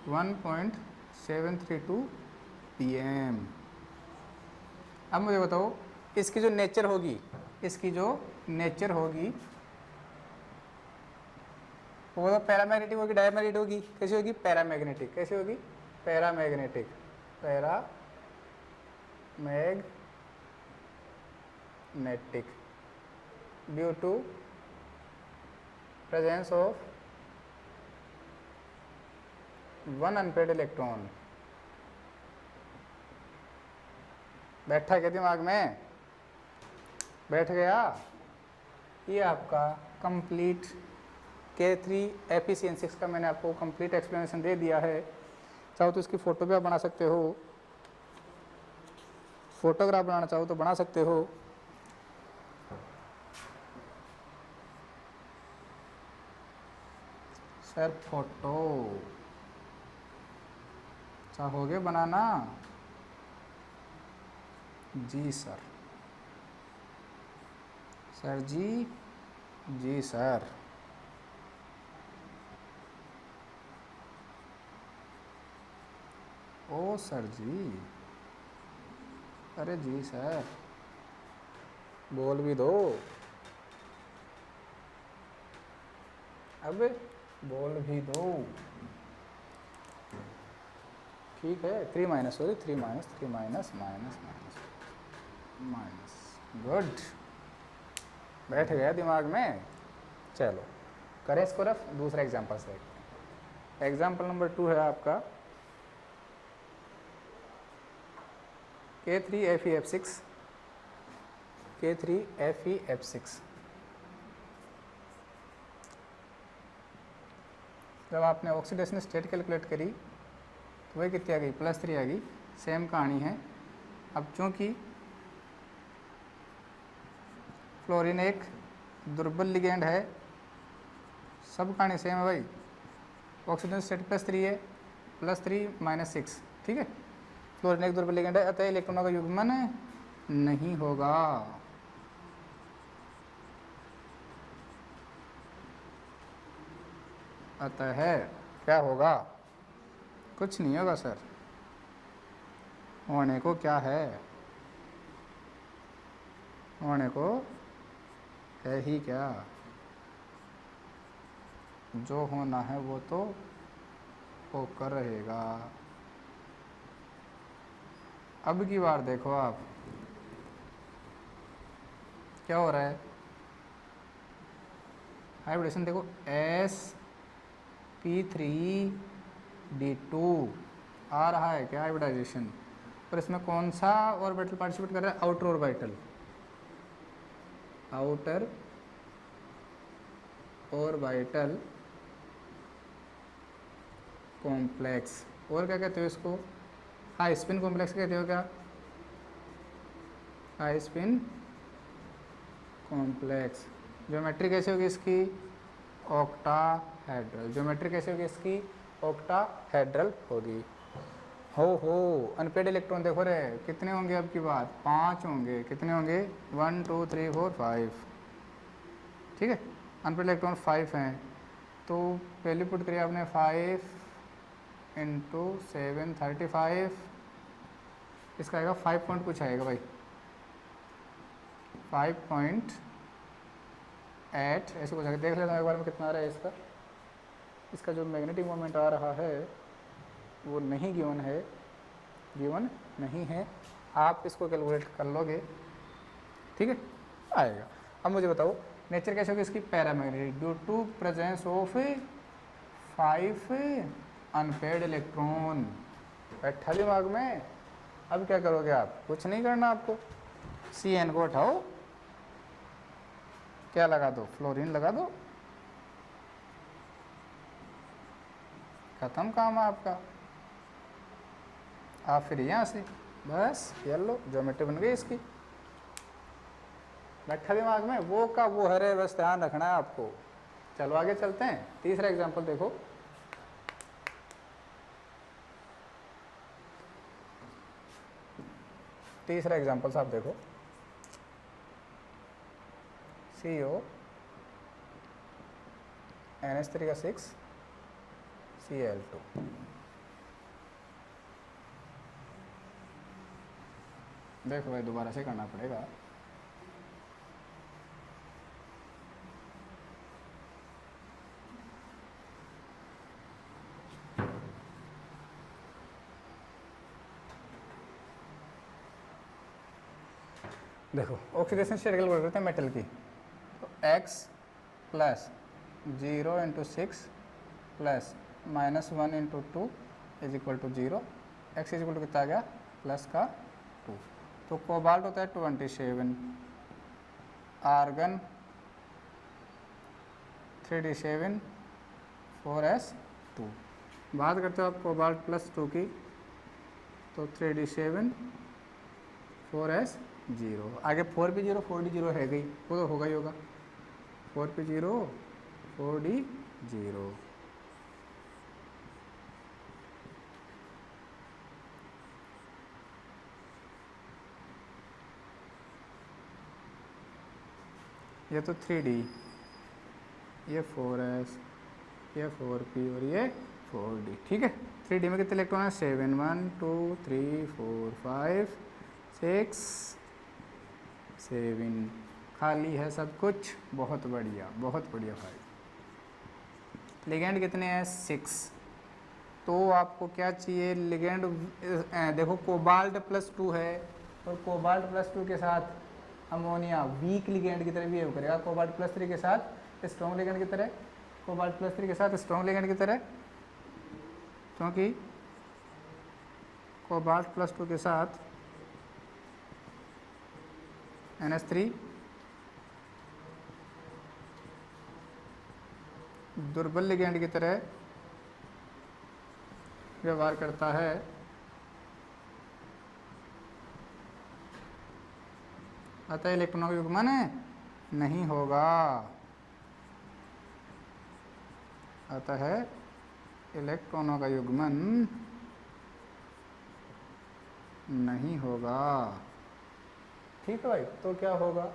1.732 pm। अब मुझे बताओ इसकी जो नेचर होगी, इसकी जो नेचर होगी वो तो पैरामैग्नेटिक होगी, डायमैग्नेटिक होगी, कैसी होगी, पैरामैग्नेटिक। कैसी होगी, paramagnetic, paramagnetic, due to presence of 1 unpaired electron. बैठा क्या दिमाग में, बैठ गया। ये आपका कंप्लीट K3 का मैंने आपको कंप्लीट एक्सप्लेनेशन दे दिया है। चाहो तो इसकी फ़ोटो भी आप बना सकते हो, फोटोग्राफ बनाना चाहो तो बना सकते हो। सर फोटो चाहोगे बनाना, जी सर, सर जी, जी सर। ओ सर जी, अरे जी सर, बोल भी दो, अब बोल भी दो, ठीक है। 3 minus, sorry 3 minus, 3 minus minus minus minus, good, बैठ गया दिमाग में। चलो करें इसको रफ, दूसरा एग्जाम्पल से। एग्जाम्पल नंबर 2 है आपका K3FeF6, K3FeF6। जब आपने ऑक्सीडेशन स्टेट कैलकुलेट करी तो वह कितनी आ गई, +3 आ गई। सेम कहानी है। अब चूँकि फ्लोरीन एक दुर्बल लिगेंड है, सब कहानी सेम है भाई। ऑक्सीजन स्टेट +3 है, +3 - 6, ठीक है। फ्लोरीन एक दुर्बल लिगेंड है, अतः इलेक्ट्रॉनों का युग्मन नहीं होगा। अतः है क्या होगा, कुछ नहीं होगा सर। होने को क्या है, होने को है ही क्या, जो होना है वो तो होकर रहेगा। अब की बार देखो आप क्या हो रहा है, हाइब्रिडेशन देखो sp3d2 आ रहा है क्या हाइब्रिडाइजेशन, और इसमें कौन सा ऑर्बिटल पार्टिसिपेट कर रहा है, outer orbital, outer orbital complex, और क्या कहते हो इसको, हाई स्पिन कॉम्प्लेक्स कहते हो क्या, हाई स्पिन कॉम्प्लेक्स। ज्योमेट्री कैसे होगी इसकी, ऑक्टाहेड्रल, ज्योमेट्री कैसे होगी इसकी, ऑक्टाहेड्रल होगी। हो अनपेड इलेक्ट्रॉन देखो रे कितने होंगे, अब की बात 5 होंगे, कितने होंगे 1 2 3 4 5, ठीक है, अनपेड इलेक्ट्रॉन 5 हैं, तो पहले पुट करिए आपने 5 इंटू 7 35, इसका आएगा 5 पॉइंट कुछ आएगा भाई, 5.8 ऐसे कुछ आएगा, देख लेता हूँ एक बार में कितना आ रहा है इसका। इसका जो मैग्नेटिक मोमेंट आ रहा है वो नहीं गिवन है, गिवन नहीं है, आप इसको कैलकुलेट कर लोगे, ठीक है, आएगा। अब मुझे बताओ नेचर कैसे होगी इसकी, paramagnetic, due to presence of 5 unpaired electron. बैठा दिमाग में, अब क्या करोगे आप, कुछ नहीं करना आपको, Cn को हटाओ, क्या लगा दो, फ्लोरीन लगा दो, खत्म काम है आपका। आप फिर यहाँ से बस ये लो ज्योमेट्री बन गई इसकी, बैठा दिमाग में, वो का वो है, बस ध्यान रखना है आपको। चलो आगे चलते हैं, तीसरा एग्जांपल देखो, तीसरा एग्जांपल साहब देखो, CO NH3 का 6 Cl2, देखो भाई दोबारा से करना पड़ेगा, देखो ऑक्सीडेशन स्टेट कैलकुलेट करते हैं मेटल की, तो x plus 0 into 6 plus -1 into 2 is equal to 0, x is equal to कितना आ गया, प्लस का 2, तो कोबाल्ट होता है 27, आर्गन 3d7 4s2, बात करते हो आप कोबाल्ट प्लस 2 की, तो 3d7 4s0, आगे 4p0 4d0 है गई, वो तो होगा ही होगा, 4p0 4d0, ये तो 3d, ये 4s, ये 4p और ये 4d, ठीक है। 3d में कितने इलेक्ट्रॉन है, 7 1 2 3 4 5 6 7, खाली है सब कुछ, बहुत बढ़िया भाई। लिगेंड कितने हैं, 6, तो आपको क्या चाहिए, लिगेंड देखो कोबाल्ट प्लस 2 है, और कोबाल्ट प्लस 2 के साथ अमोनिया वीक लिगेंड की तरह बिहेव करेगा, कोबाल्ट प्लस 3 के साथ स्ट्रॉन्ग लिगेंड की तरह, कोबाल्ट प्लस 3 के साथ स्ट्रॉन्ग लिगेंड की तरह, क्योंकि कोबाल्ट प्लस 2 के साथ NH3 दुर्बल लिगेंड की तरह व्यवहार करता है, अतः इलेक्ट्रॉनों का युग्मन नहीं होगा, अतः इलेक्ट्रॉनों का युग्मन नहीं होगा, ठीक है भाई। तो क्या होगा,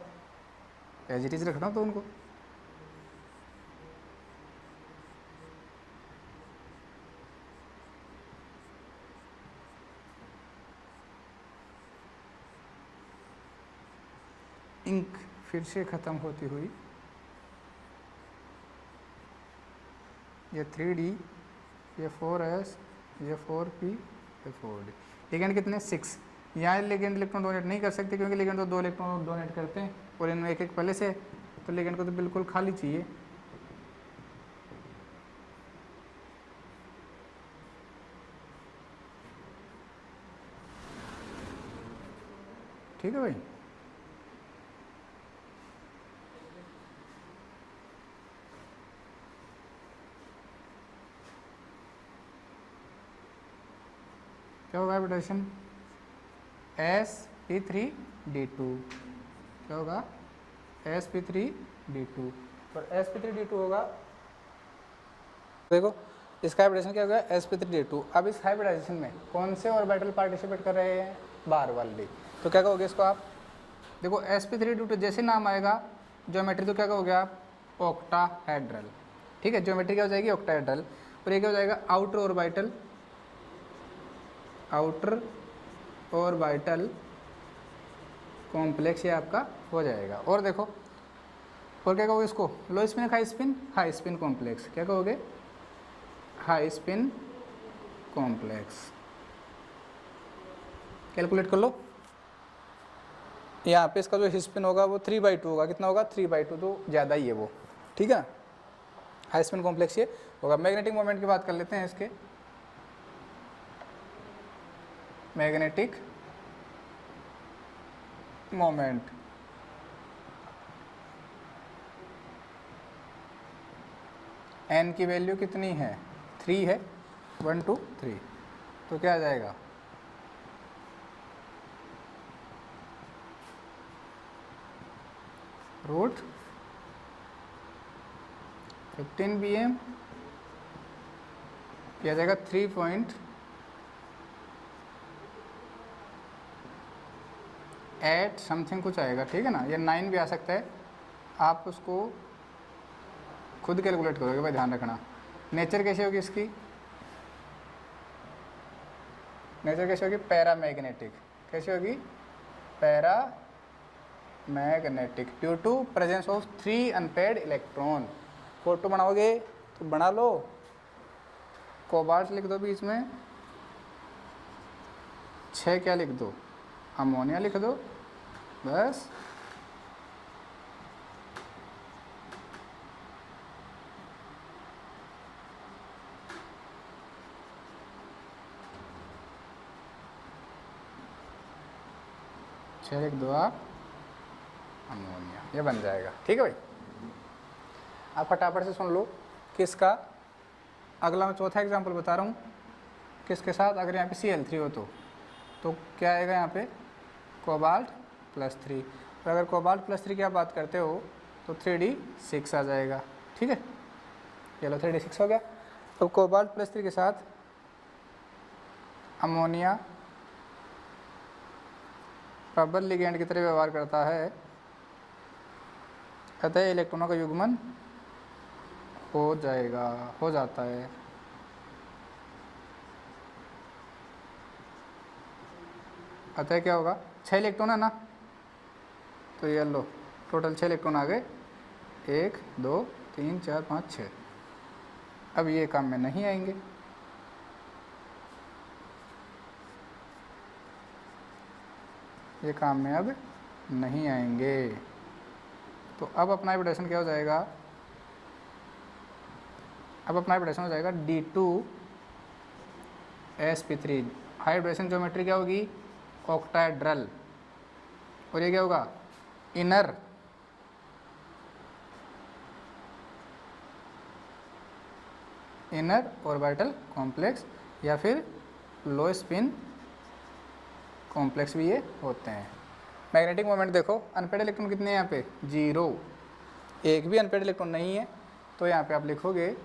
एज इट इज रखना तो उनको, इंक फिर से ख़त्म होती हुई ये 3D, ये 4s, ये 4p, ये 4d। लिगेंड कितने 6। यहाँ लिगेंड इलेक्ट्रॉन डोनेट नहीं कर सकते क्योंकि लिगेंड तो 2 इलेक्ट्रॉन डोनेट करते हैं और इनमें एक एक पहले से, तो लिगेंड को तो बिल्कुल खाली चाहिए। ठीक है भाई। क्या होगा हाइब्रिडाइजेशन sp3d2, क्या होगा sp3d2, और sp3d2 होगा, देखो इसका हाइब्रिडाइजेशन क्या होगा sp3d2। अब इस हाइब्रिडाइजेशन में कौन से ऑर्बिटल पार्टिसिपेट कर रहे हैं, बार वाले, तो क्या कहोगे इसको आप, देखो sp3d2 जैसे नाम आएगा ज्योमेट्री तो क्या कहोगे आप, ऑक्टाहेड्रल। ठीक है, ज्योमेट्री क्या हो जाएगी, ऑक्टाहेड्रल, और ये क्या हो जाएगा outer orbital, outer orbital complex ये आपका हो जाएगा। और देखो और क्या कहोगे इसको, लो स्पिन हाई स्पिन कॉम्प्लेक्स, क्या कहोगे हाई स्पिन कॉम्प्लेक्स। कैलकुलेट कर लो, यहाँ पे इसका जो स्पिन होगा वो 3/2 होगा, कितना होगा 3/2, तो ज़्यादा ही है वो। ठीक है, हाई स्पिन कॉम्प्लेक्स ये होगा। मैग्नेटिक मोमेंट की बात कर लेते हैं इसके, मैग्नेटिक मोमेंट एन की वैल्यू कितनी है 3 है, 1 2 3, तो क्या आ जाएगा रूट 15 bm, किया जाएगा 3.8 समथिंग कुछ आएगा। ठीक है ना, ये 9 भी आ सकता है, आप उसको खुद कैलकुलेट करोगे भाई, ध्यान रखना। नेचर कैसे होगी इसकी, नेचर कैसे होगी पैरामैग्नेटिक, कैसे होगी paramagnetic, due to presence of 3 unpaired electron. Photo बनाओगे तो बना लो, कोबाल्ट लिख दो बीच में, 6 क्या लिख दो, अमोनिया लिख दो, बस। लिख दो आप अमोनिया, ये बन जाएगा। ठीक है भाई, आप फटाफट से सुन लो किसका, अगला मैं चौथा एग्जांपल बता रहा हूँ किसके साथ, अगर यहाँ पे Cl3 हो तो क्या आएगा यहाँ पे कोबाल्ट +3, और अगर कोबाल्ट +3 की आप बात करते हो तो 3d6 आ जाएगा। ठीक है, चलो 3d6 हो गया। तो कोबाल्ट +3 के साथ अमोनिया प्रबल लिगेंड की तरह व्यवहार करता है, अतः इलेक्ट्रॉनों का युग्मन हो जाता है। अतः क्या होगा, 6 इलेक्ट्रॉन है ना, तो ये लो टोटल 6 इलेक्ट्रॉन आ गए, 1 2 3 4 5 6। अब ये काम में नहीं आएंगे, ये काम में अब नहीं आएंगे। तो अब अपना हाइब्रिडेशन क्या हो जाएगा, अब अपना हाइब्रिडेशन हो जाएगा D2sp3। हाइब्रिडेशन ज्योमेट्री क्या होगी ऑक्टाहेड्रल, और ये क्या होगा इनर ऑर्बिटल कॉम्प्लेक्स, या फिर लो स्पिन कॉम्प्लेक्स भी ये होते हैं। मैग्नेटिक मोमेंट देखो, अनपेड इलेक्ट्रॉन कितने हैं यहाँ पे 0, एक भी अनपेड इलेक्ट्रॉन नहीं है, तो यहाँ पे आप लिखोगे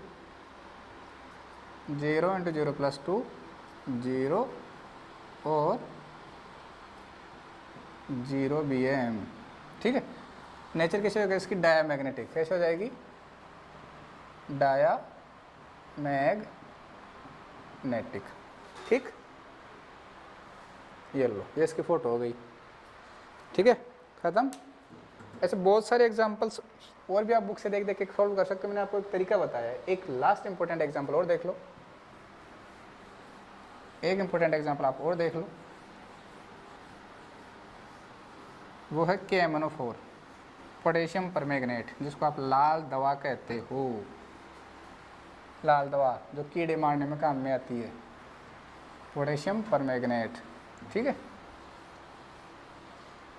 0 × 0 + 2 0 और 0 bm। ठीक है, नेचर कैसे होगा इसकी डायामैग्नेटिक, कैसे हो जाएगी डायामैग्नेटिक। ठीक, ये लो, ये इसकी फ़ोटो हो गई। ठीक है, ख़त्म। ऐसे बहुत सारे एग्जांपल्स और भी आप बुक से देख देख के सॉल्व कर सकते हो। मैंने आपको एक तरीका बताया है। एक लास्ट इंपॉर्टेंट एग्जांपल और देख लो, एक इंपॉर्टेंट एग्जांपल आप और देख लो, वो है KMnO4 पोटेशियम परमैंगनेट, जिसको आप लाल दवा कहते हो। लाल दवा जो कीड़े मारने में काम में आती है, पोटेशियम परमैंगनेट। ठीक है,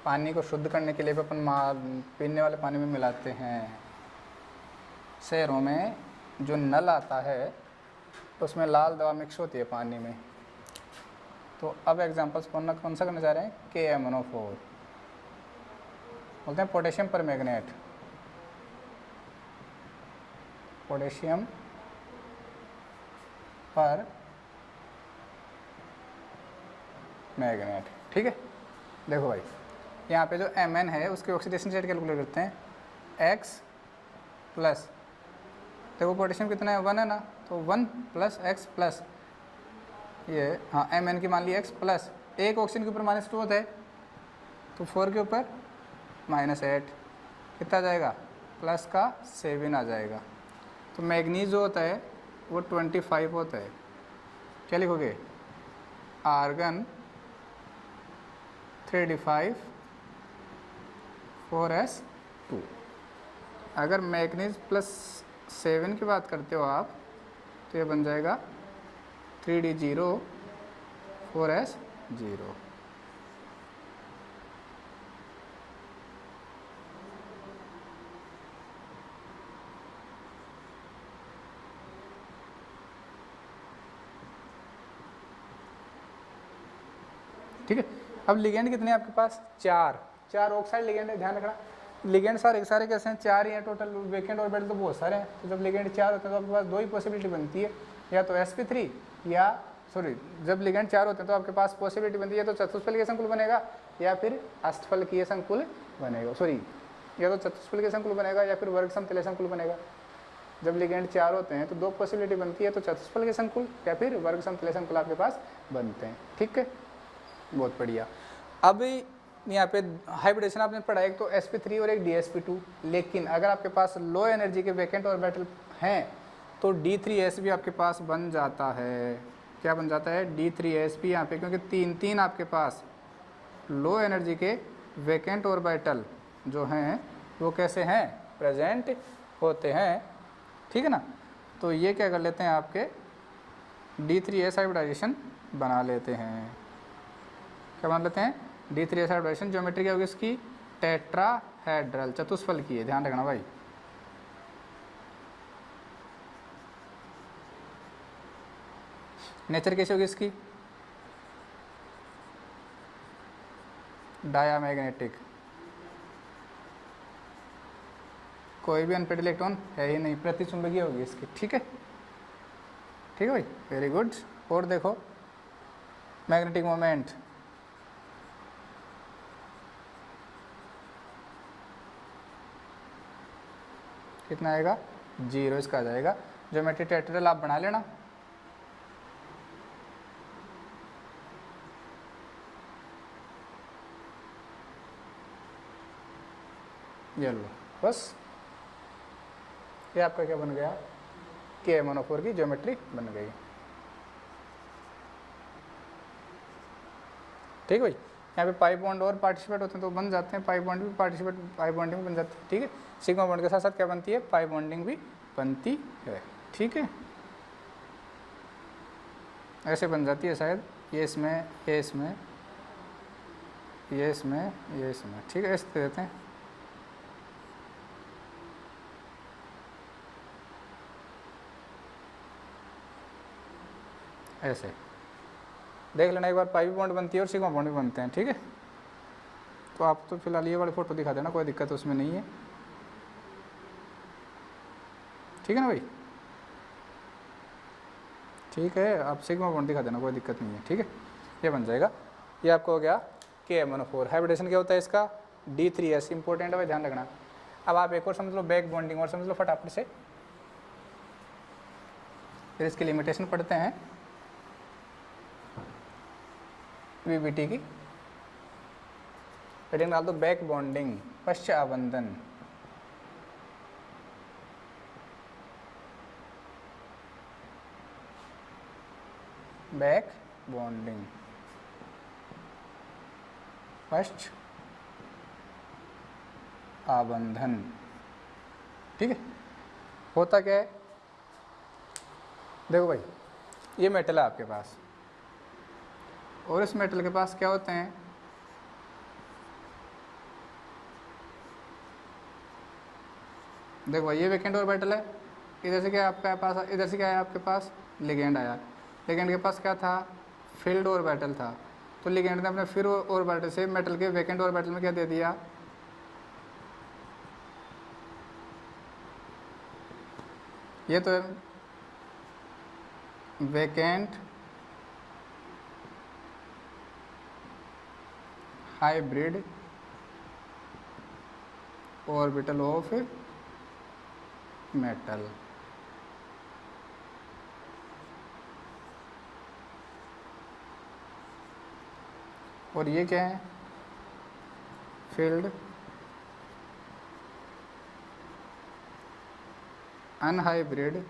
पानी को शुद्ध करने के लिए भी अपन पीने वाले पानी में मिलाते हैं। शहरों में जो नल आता है उसमें लाल दवा मिक्स होती है पानी में। तो अब एग्जांपल्स कौन सा करने जा रहे हैं? KMnO4 बोलते हैं पोटेशियम परमैंगनेट, पोटेशियम पर मैग्नेट। ठीक है, देखो भाई यहाँ पे जो Mn है उसके ऑक्सीडेशन स्टेट कैलकुलेट करते हैं, X प्लस, देखो पोटेशियम कितना है 1 है ना, तो 1 प्लस X प्लस ये, हाँ Mn की मान ली X प्लस, एक ऑक्सीजन के ऊपर -2 होता है तो 4 के ऊपर -8, कितना आ जाएगा? प्लस का 7 आ जाएगा। तो मैग्नीज जो होता है वो 25 होता है। क्या लिखोगे? Argon 3d5 4s2। अगर मैग्नीज प्लस 7 की बात करते हो आप तो ये बन जाएगा 3d0 4s0। ठीक है, अब लिगेंड कितने हैं आपके पास? 4 ऑक्साइड लिगेंड है, ध्यान रखना। लिगेंड सारे कैसे हैं? 4 ही हैं टोटल, वेकेंट ऑर्बिटल तो बहुत सारे हैं। तो जब लिगेंड 4 होते हैं तो आपके पास 2 ही पॉसिबिलिटी बनती है, या तो sp3 या सॉरी, जब लिगेंड 4 होते हैं तो आपके पास पॉसिबिलिटी बनती है या तो चतुष्फलकीय संकुल बनेगा या फिर अष्टफलकीय संकुल बनेगा, सॉरी या तो चतुष्फलकीय संकुल बनेगा या फिर वर्ग समतुल्य संकुल बनेगा। जब लिगेंड 4 होते हैं तो 2 पॉसिबिलिटी बनती है, तो चतुष्फलकीय संकुल या फिर वर्ग समतुल्य संकुल आपके पास बनते हैं। ठीक है, बहुत बढ़िया। अब यहाँ पे हाइब्रिडेशन आपने पढ़ा, एक तो sp3 और एक dsp2, लेकिन अगर आपके पास लो एनर्जी के वैकेंट ऑर्बिटल हैं तो d3s भी आपके पास बन जाता है। क्या बन जाता है? d3s भी यहाँ पे, क्योंकि 3 आपके पास लो एनर्जी के वैकेंट ऑर्बिटल जो हैं वो कैसे हैं? प्रेजेंट होते हैं। ठीक है ना, तो ये क्या कर लेते हैं? आपके d3s हाइब्रिडाइजेशन बना लेते हैं। क्या बना लेते हैं? d3s hybridisation. ज्योमेट्री क्या होगी इसकी? टेट्राहेड्रल, चतुष्फलकीय है, ध्यान रखना भाई। नेचर कैसे होगी इसकी? डायामैग्नेटिक, कोई भी अनपेड इलेक्ट्रॉन है ही नहीं, प्रतिचुंबकीय होगी इसकी। ठीक है, ठीक है भाई, वेरी गुड। और देखो मैग्नेटिक मोमेंट, कितना आएगा? 0 इसका आ जाएगा। ज्योमेट्री टेट्राहेड्रल आप बना लेना। ये लो, बस ये आपका क्या बन गया? KMnO4 की ज्योमेट्री बन गई। ठीक है भाई, यहाँ पे पाई बॉन्ड और पार्टिसिपेट होते हैं तो बन जाते हैं, पाई बॉन्ड भी पार्टिसिपेट, पाई बॉन्डिंग बन जाती है। ठीक है, सिग्मा बॉन्ड के साथ साथ क्या बनती है? पाई बॉन्डिंग भी बनती है। ठीक है, ऐसे बन जाती है शायद, ये इसमें, ये इसमें, ये इसमें, ये इसमें। ठीक है, ऐसे दे देते हैं। ऐसे देख लेना एक बार, पाई बॉन्ड बनती है और सिग्मा बॉन्ड भी बनते हैं। ठीक है, तो आप तो फिलहाल ये वाली फोटो दिखा देना, कोई दिक्कत उसमें नहीं है। ठीक है ना भाई? ठीक है, आप सिग्मा बॉन्ड दिखा देना, कोई दिक्कत नहीं है। ठीक है, ये बन जाएगा। ये आपको हो गया KMnO4। हाइब्रिडेशन क्या होता है इसका? D3s, इंपॉर्टेंट है भाई, ध्यान रखना। अब आप एक और समझ लो, बैक बॉन्डिंग और समझ लो फटाफट से, फिर इसकी लिमिटेशन पढ़ते हैं VBT की। हेडिंग डाल दो बैक बॉन्डिंग। पश्च आबंधन, बैक बॉन्डिंग, पश्च आबंधन। ठीक है, होता क्या है, देखो भाई ये मेटल है आपके पास और इस मेटल के पास क्या होते हैं, देखो भाई ये वैकेंट ऑर्बिटल है, इधर से क्या है आपके पास, इधर से क्या है आपके पास लिगेंड आया, लिगेंड के पास क्या था, फील्ड ऑर्बिटल था, तो लिगेंड ने अपने फिर ऑर्बिटल से मेटल के वैकेंट ऑर्बिटल में क्या दे दिया, ये तो है vacant hybrid orbital of metal. और ये क्या है, field unhybrid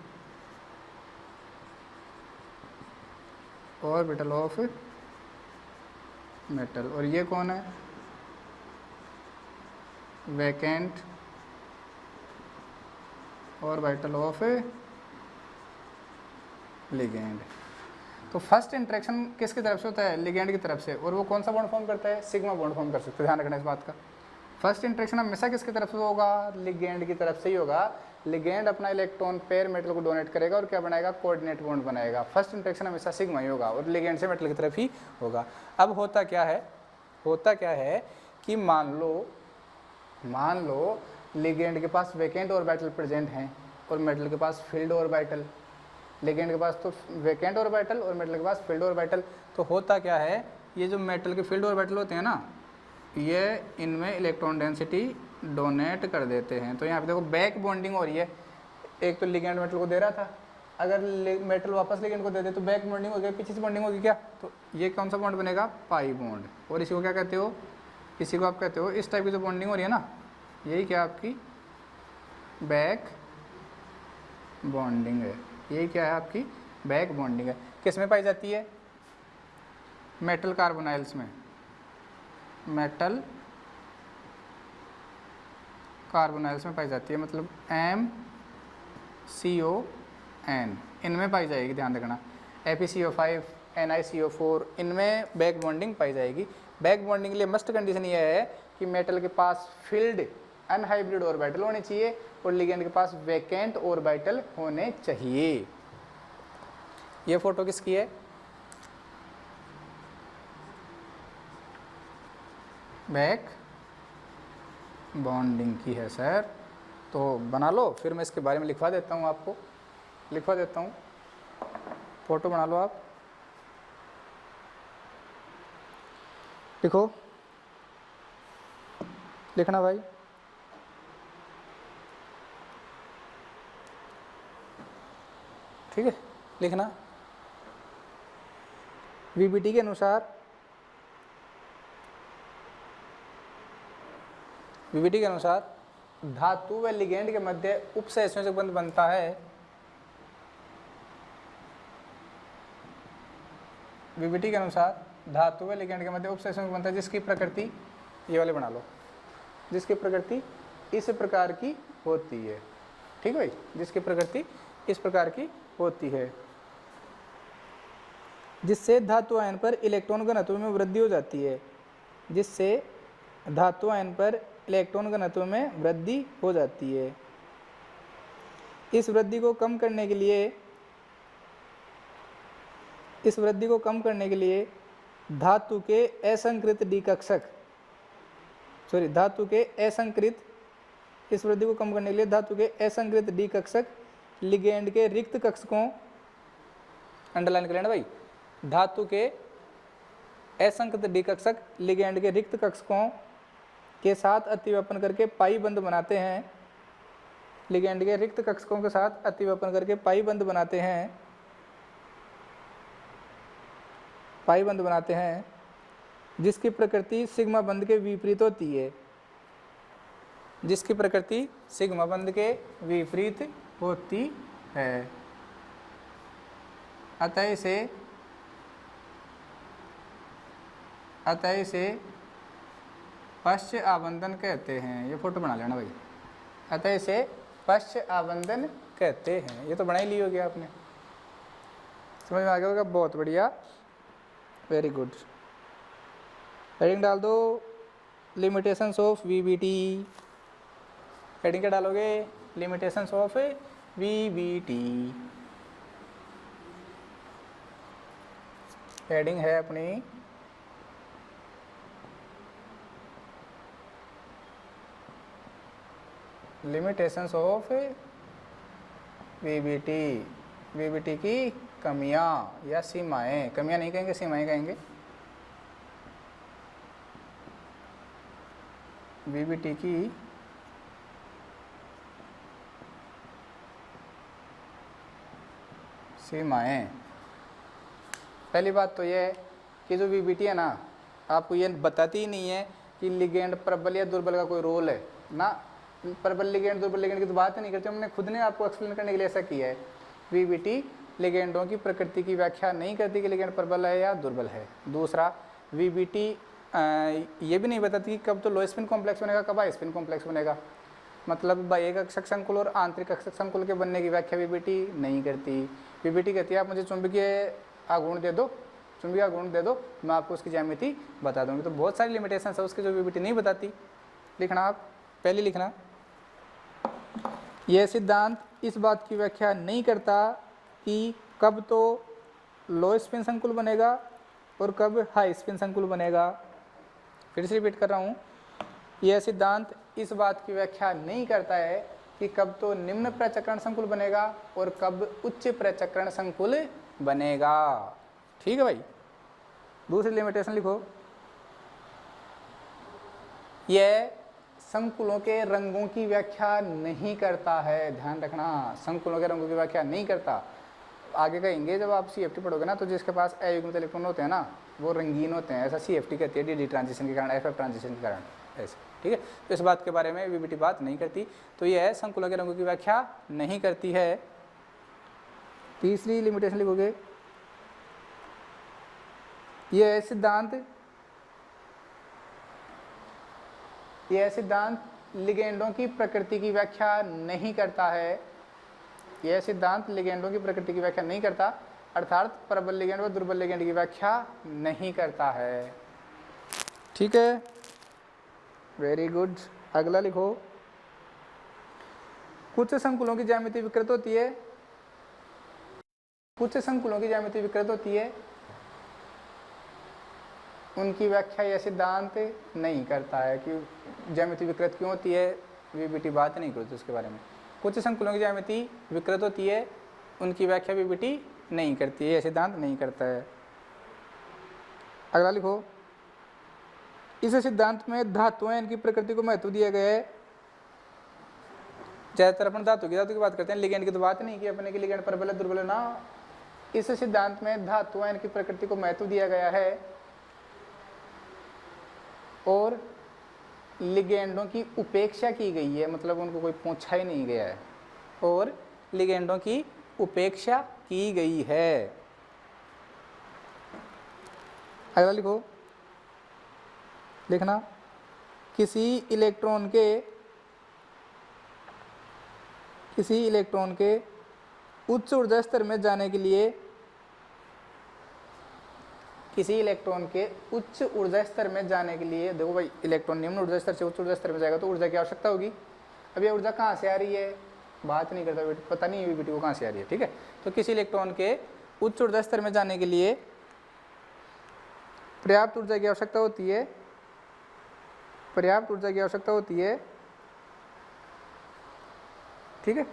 orbital of metal. और ये कौन है, वैकेंट ऑर्बिटल ऑफ लिगेंड। तो फर्स्ट इंटरेक्शन किसकी तरफ से होता है, लिगेंड की तरफ से, और वो कौन सा बॉन्ड फॉर्म करता है, सिग्मा बॉन्ड फॉर्म कर सकते हैं, ध्यान रखना इस बात का। फर्स्ट इंटरेक्शन हमेशा किसकी तरफ से होगा, लिगेंड की तरफ से ही होगा। लिगेंड अपना इलेक्ट्रॉन पेयर मेटल को डोनेट करेगा और क्या बनाएगा, कोऑर्डिनेट बॉन्ड बनाएगा। फर्स्ट इंटरेक्शन हमेशा सिग्मा ही होगा और लिगेंड से मेटल की तरफ ही होगा। अब होता क्या है कि मान लो लिगेंड के पास वैकेंट ऑर्बिटल प्रेजेंट हैं और मेटल के पास फील्ड ऑर्बिटल, लिगेंड के पास तो वैकेंट ऑर्बिटल और मेटल के पास फील्ड ऑर्बिटल। तो होता क्या है, ये जो मेटल के फील्ड ऑर्बिटल होते हैं ना, ये इनमें इलेक्ट्रॉन डेंसिटी डोनेट कर देते हैं। तो यहाँ पे देखो बैक बॉन्डिंग हो रही है, एक तो लिगेंड मेटल को दे रहा था, अगर मेटल वापस लिगेंड को दे दे तो बैक बॉन्डिंग हो गया, पीछे से बॉन्डिंग होगी क्या, तो ये कौन सा बॉन्ड बनेगा, पाई बॉन्ड। और इसी को क्या कहते हो, इसी को आप कहते हो, इस टाइप की जो बॉन्डिंग हो रही है ना, यही क्या आपकी बैक बॉन्डिंग है। यही क्या है आपकी बैक बॉन्डिंग है। किस में पाई जाती है, मेटल कार्बोनाइल्स में, मेटल कार्बोनाइल्स में पाई जाती है, मतलब MCON इनमें पाई जाएगी, ध्यान रखना। FeCO5 NiCO4 इनमें बैक बॉन्डिंग पाई जाएगी। बैक बॉन्डिंग के लिए मस्ट कंडीशन ये है कि मेटल के पास फील्ड अनहाइब्रिड ऑर्बिटल होने चाहिए और लिगेंड के पास वैकेंट ऑर्बिटल होने चाहिए। ये फोटो किसकी है, बैक बॉन्डिंग की है सर। तो बना लो, फिर मैं इसके बारे में लिखवा देता हूँ, आपको लिखवा देता हूँ, फोटो बना लो आप, लिखो, लिखना भाई, ठीक है, लिखना। VBT के अनुसार धातु व लिगेंड के मध्य उपसहसंयोजक बंध बनता है। VBT के अनुसार धातु व लिगेंड के मध्य उपसहसंयोजक बनता है जिसकी प्रकृति, ये वाले बना लो, जिसकी प्रकृति इस प्रकार की होती है। ठीक है भाई, जिसकी प्रकृति इस प्रकार की होती है, जिससे धातु आयन पर इलेक्ट्रॉन घनत्व में वृद्धि हो जाती है, जिससे धातु आयन पर इलेक्ट्रॉन घनत्व में वृद्धि हो जाती है। इस वृद्धि को कम करने के लिए धातु के असंकृत डिकक्षक, इस वृद्धि को कम करने के लिए धातु के असंकृत डिकक्षक लिगेंड के रिक्त कक्ष को, अंडरलाइन कर लेना भाई, धातु के असंकृत डिकक्षक लिगेंड के रिक्त कक्षकों के साथ अतिव्यापन करके पाई बंध बनाते हैं, लिगेंड के रिक्त कक्षकों के साथ अतिव्यापन करके पाई बंध बनाते हैं, जिसकी प्रकृति सिग्मा बंध के विपरीत होती है। जिसकी प्रकृति सिग्मा बंध के विपरीत होती है। अतः इसे पश्च आबंधन कहते हैं। ये फोटो बना लेना भाई। अतः इसे पश्च आबंधन कहते हैं। ये तो बना ही ली होगी आपने, समझ में आ गया होगा। बहुत बढ़िया, वेरी गुड। हेडिंग डाल दो लिमिटेशंस ऑफ वीबीटी। हेडिंग क्या डालोगे? Limitations of VBT. हेडिंग है अपनी लिमिटेशंस ऑफ वीबीटी। वीबीटी की कमियां या सीमाएं, कमियां नहीं कहेंगे, सीमाएं कहेंगे। वीबीटी की सीमाएं। पहली बात तो ये है कि जो वीबीटी है ना, आपको ये बताती ही नहीं है कि लिगेंड प्रबल या दुर्बल का कोई रोल है ना। प्रबल लिगेंड दुर्बल लिगेंड की तो बात ही नहीं करते, हमने खुद ने आपको एक्सप्लेन करने के लिए ऐसा किया है। वीबीटी लिगेंडों की प्रकृति की व्याख्या नहीं करती कि लिगेंड प्रबल है या दुर्बल है। दूसरा, वीबीटी ये भी नहीं बताती कि कब तो लो स्पिन कॉम्प्लेक्स बनेगा, कब हाई स्पिन कॉम्प्लेक्स बनेगा। मतलब बाह्य कक्षक संकुल और आंतरिक कक्षक संकुल के बनने की व्याख्या वीबीटी नहीं करती। वीबीटी कहती है आप मुझे चुंबकीय आघूर्ण दे दो, चुंबकीय आघूर्ण दे दो, मैं आपको उसकी ज्यामिति बता दूंगी। तो बहुत सारी लिमिटेशन है उसकी जो वीबीटी नहीं बताती। लिखना आप, पहले लिखना, यह सिद्धांत इस बात की व्याख्या नहीं करता कि कब तो लो स्पिन संकुल बनेगा और कब हाई स्पिन संकुल बनेगा। फिर से रिपीट कर रहा हूँ, यह सिद्धांत इस बात की व्याख्या नहीं करता है कि कब तो निम्न प्रचक्रण संकुल बनेगा और कब उच्च प्रचक्रण संकुल बनेगा। ठीक है भाई। दूसरी लिमिटेशन लिखो, यह संकुलों के रंगों की व्याख्या नहीं करता है। ध्यान रखना, संकुलों के रंगों की व्याख्या नहीं करता। आगे कहेंगे जब आप सीएफटी पढ़ोगे ना, तो जिसके पास अयुग्मित इलेक्ट्रॉन होते हैं ना, वो रंगीन होते हैं, ऐसा सीएफटी कहती है, डी ट्रांजिशन के कारण, एफएफ ट्रांजिशन के कारण, ऐसे। ठीक है, तो इस बात के बारे में वीबीटी बात नहीं करती। तो यह है संकुलों के रंगों की व्याख्या नहीं करती है। तीसरी लिमिटेशन लिखोगे, यह सिद्धांत लिगेंडों की प्रकृति की व्याख्या नहीं करता है। यह सिद्धांत लिगेंडों की प्रकृति की व्याख्या नहीं करता, अर्थात प्रबल लिगेंड व दुर्बल लिगेंड की व्याख्या नहीं करता है। ठीक है, वेरी गुड। अगला लिखो, कुछ संकुलों की ज्यामिति विकृत होती है। कुछ संकुलों की ज्यामिति विकृत होती है, उनकी व्याख्या यह सिद्धांत नहीं करता है। कि ज्यामिति विकृत क्यों होती है, वीबीटी बात नहीं करती उसके बारे में। कुछ संकुलों की ज्यामिति विकृत होती है, उनकी व्याख्या वीबीटी नहीं करती है, यह सिद्धांत नहीं करता है। अगला लिखो, इस सिद्धांत में धातुएं, इनकी प्रकृति को महत्व दिया गया है। ज्यादातर अपन धातु की बात करते हैं, लिगेंड की तो बात नहीं की अपने की लिगेंड प्रबल है दुर्बल है ना। इस सिद्धांत में धातुएं, इनकी प्रकृति को महत्व दिया गया है और लिगेंडों की उपेक्षा की गई है, मतलब उनको कोई पूछा ही नहीं गया है, और लिगेंडों की उपेक्षा की गई है। अगला लिखो, लिखना, किसी इलेक्ट्रॉन के उच्च ऊर्जा स्तर में जाने के लिए, किसी इलेक्ट्रॉन के उच्च ऊर्जा स्तर में जाने के लिए, देखो भाई, इलेक्ट्रॉन निम्न ऊर्जा स्तर से उच्च ऊर्जा स्तर में जाएगा तो ऊर्जा की आवश्यकता होगी। अब ये ऊर्जा कहाँ से आ रही है, बात नहीं करता, पता नहीं है वीबीटी को कहाँ से आ रही है। ठीक है, तो किसी इलेक्ट्रॉन के उच्च ऊर्जा स्तर में जाने के लिए पर्याप्त ऊर्जा की आवश्यकता होती है। पर्याप्त ऊर्जा की आवश्यकता होती है। ठीक है,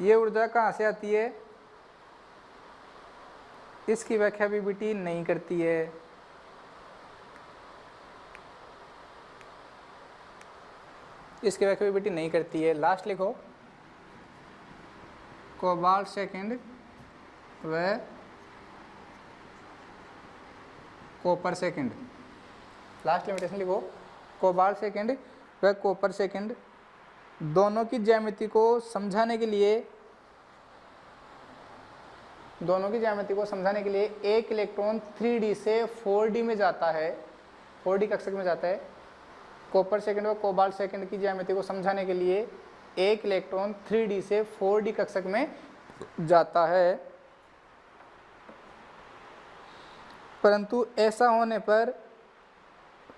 ये ऊर्जा कहाँ से आती है, इसकी व्याख्या वीबीटी नहीं करती है। इसकी व्याख्या वीबीटी नहीं करती है। लास्ट लिखो, कोबाल्ट सेकंड व कॉपर सेकंड। लास्ट लिमिटेशन लिखो, कोबाल्ट सेकंड व कॉपर सेकंड दोनों की ज्यामिति को समझाने के लिए एक इलेक्ट्रॉन 3D से 4D में जाता है, 4D कक्षक में जाता है। कॉपर सेकंड व कोबाल्ट सेकंड की ज्यामिति को समझाने के लिए एक इलेक्ट्रॉन 3D से 4D कक्षक में जाता है, परंतु ऐसा होने पर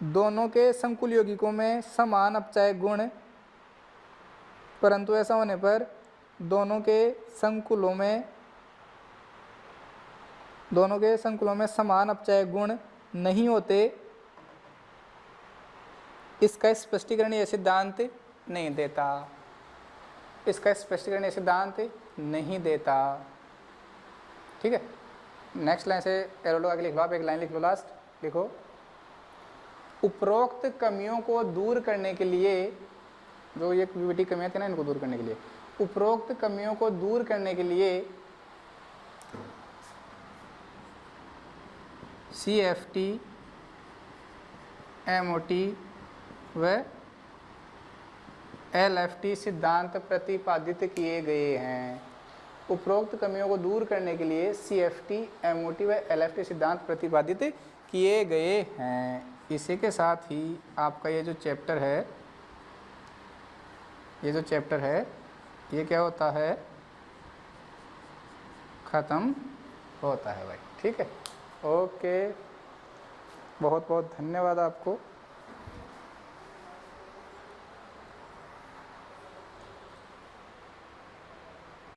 दोनों के संकुल यौगिकों में समान अपचय गुण समान अपचय गुण नहीं होते। इसका स्पष्टीकरण यह सिद्धांत नहीं देता। ठीक है, नेक्स्ट लाइन से एरो लगा के लिख लो आप, एक लाइन लिख लो लास्ट, लिखो उपरोक्त कमियों को दूर करने के लिए, जो ये वीबीटी कमियां थी ना, इनको दूर करने के लिए, उपरोक्त कमियों को दूर करने के लिए CFT, MOT व LFT सिद्धांत प्रतिपादित किए गए हैं। उपरोक्त कमियों को दूर करने के लिए CFT, MOT व LFT सिद्धांत प्रतिपादित किए गए हैं। इसी के साथ ही आपका ये जो चैप्टर है ये क्या होता है, ख़त्म होता है भाई। ठीक है, ओके, बहुत बहुत धन्यवाद आपको।